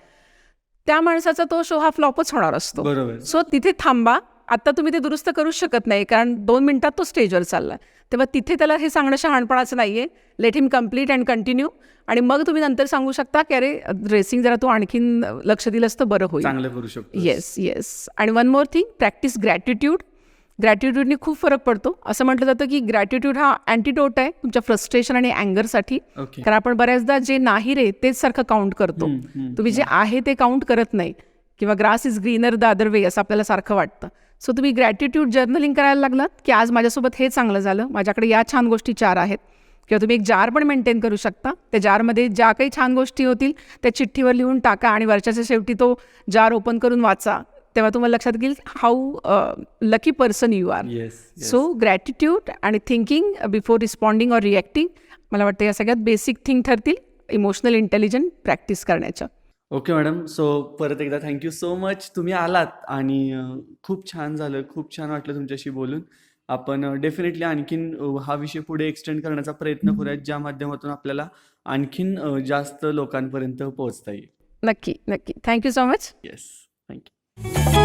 [SPEAKER 1] त्या माणसाचा तो शो हा फ्लॉपच होणार असतो. सो तिथे थांबा. आता तुम्ही ते दुरुस्त करूच शकत नाही कारण 2 मिनिटात तो स्टेजवर चालला. तेव्हा तिथे त्याला हे सांगणं शहाणपणाचं नाही आहे. Let him complete and continue. आणि मग तुम्ही नंतर सांगू शकता की अरे ड्रेसिंग जरा तू आणखीन लक्ष दिलंस तर बरं होईल,
[SPEAKER 2] चांगलं करू शकतो.
[SPEAKER 1] Yes yes. आणि one more thing, practice gratitude. ग्रॅटिट्यूडनी खूप फरक पडतो. असं म्हटलं जातं की ग्रॅटिट्यूड हा अँटीडोट आहे तुमच्या फ्रस्ट्रेशन आणि अँगरसाठी. कारण आपण बऱ्याचदा जे नाही रे तेच सारखं काउंट करतो. तुम्ही जे आहे ते काउंट करत नाही. किंवा grass is greener the other way असं आपल्याला सारखं वाटतं. सो तुम्ही ग्रॅटिट्यूड जर्नलिंग करायला लागलात की आज माझ्यासोबत हे चांगलं झालं, माझ्याकडे या छान गोष्टी 4 आहेत. किंवा तुम्ही एक जार पण मेंटेन करू शकता. त्या जारमध्ये ज्या काही छान गोष्टी होतील त्या चिठ्ठीवर लिहून टाका आणि वर्षाच्या शेवटी तो जार ओपन करून वाचा. तेव्हा तुम्हाला लक्षात येईल how lucky person you are. So gratitude आणि thinking before responding or reacting, मला वाटतं या सगळ्यात बेसिक थिंग ठरतील इमोशनल इंटेलिजंट प्रॅक्टिस करण्याच्या.
[SPEAKER 2] Okay madam. सो परत एकदा थँक्यू सो मच, तुम्ही आलात आणि खूप छान झालं, खूप छान वाटलं तुमच्याशी बोलून. आपण डेफिनेटली आणखीन हा विषय पुढे एक्सटेंड करण्याचा प्रयत्न करूयात, ज्या माध्यमातून आपल्याला आणखीन जास्त लोकांपर्यंत पोहोचता येईल.
[SPEAKER 1] नक्की नक्की. Thank you so much.
[SPEAKER 2] Yes, thank you.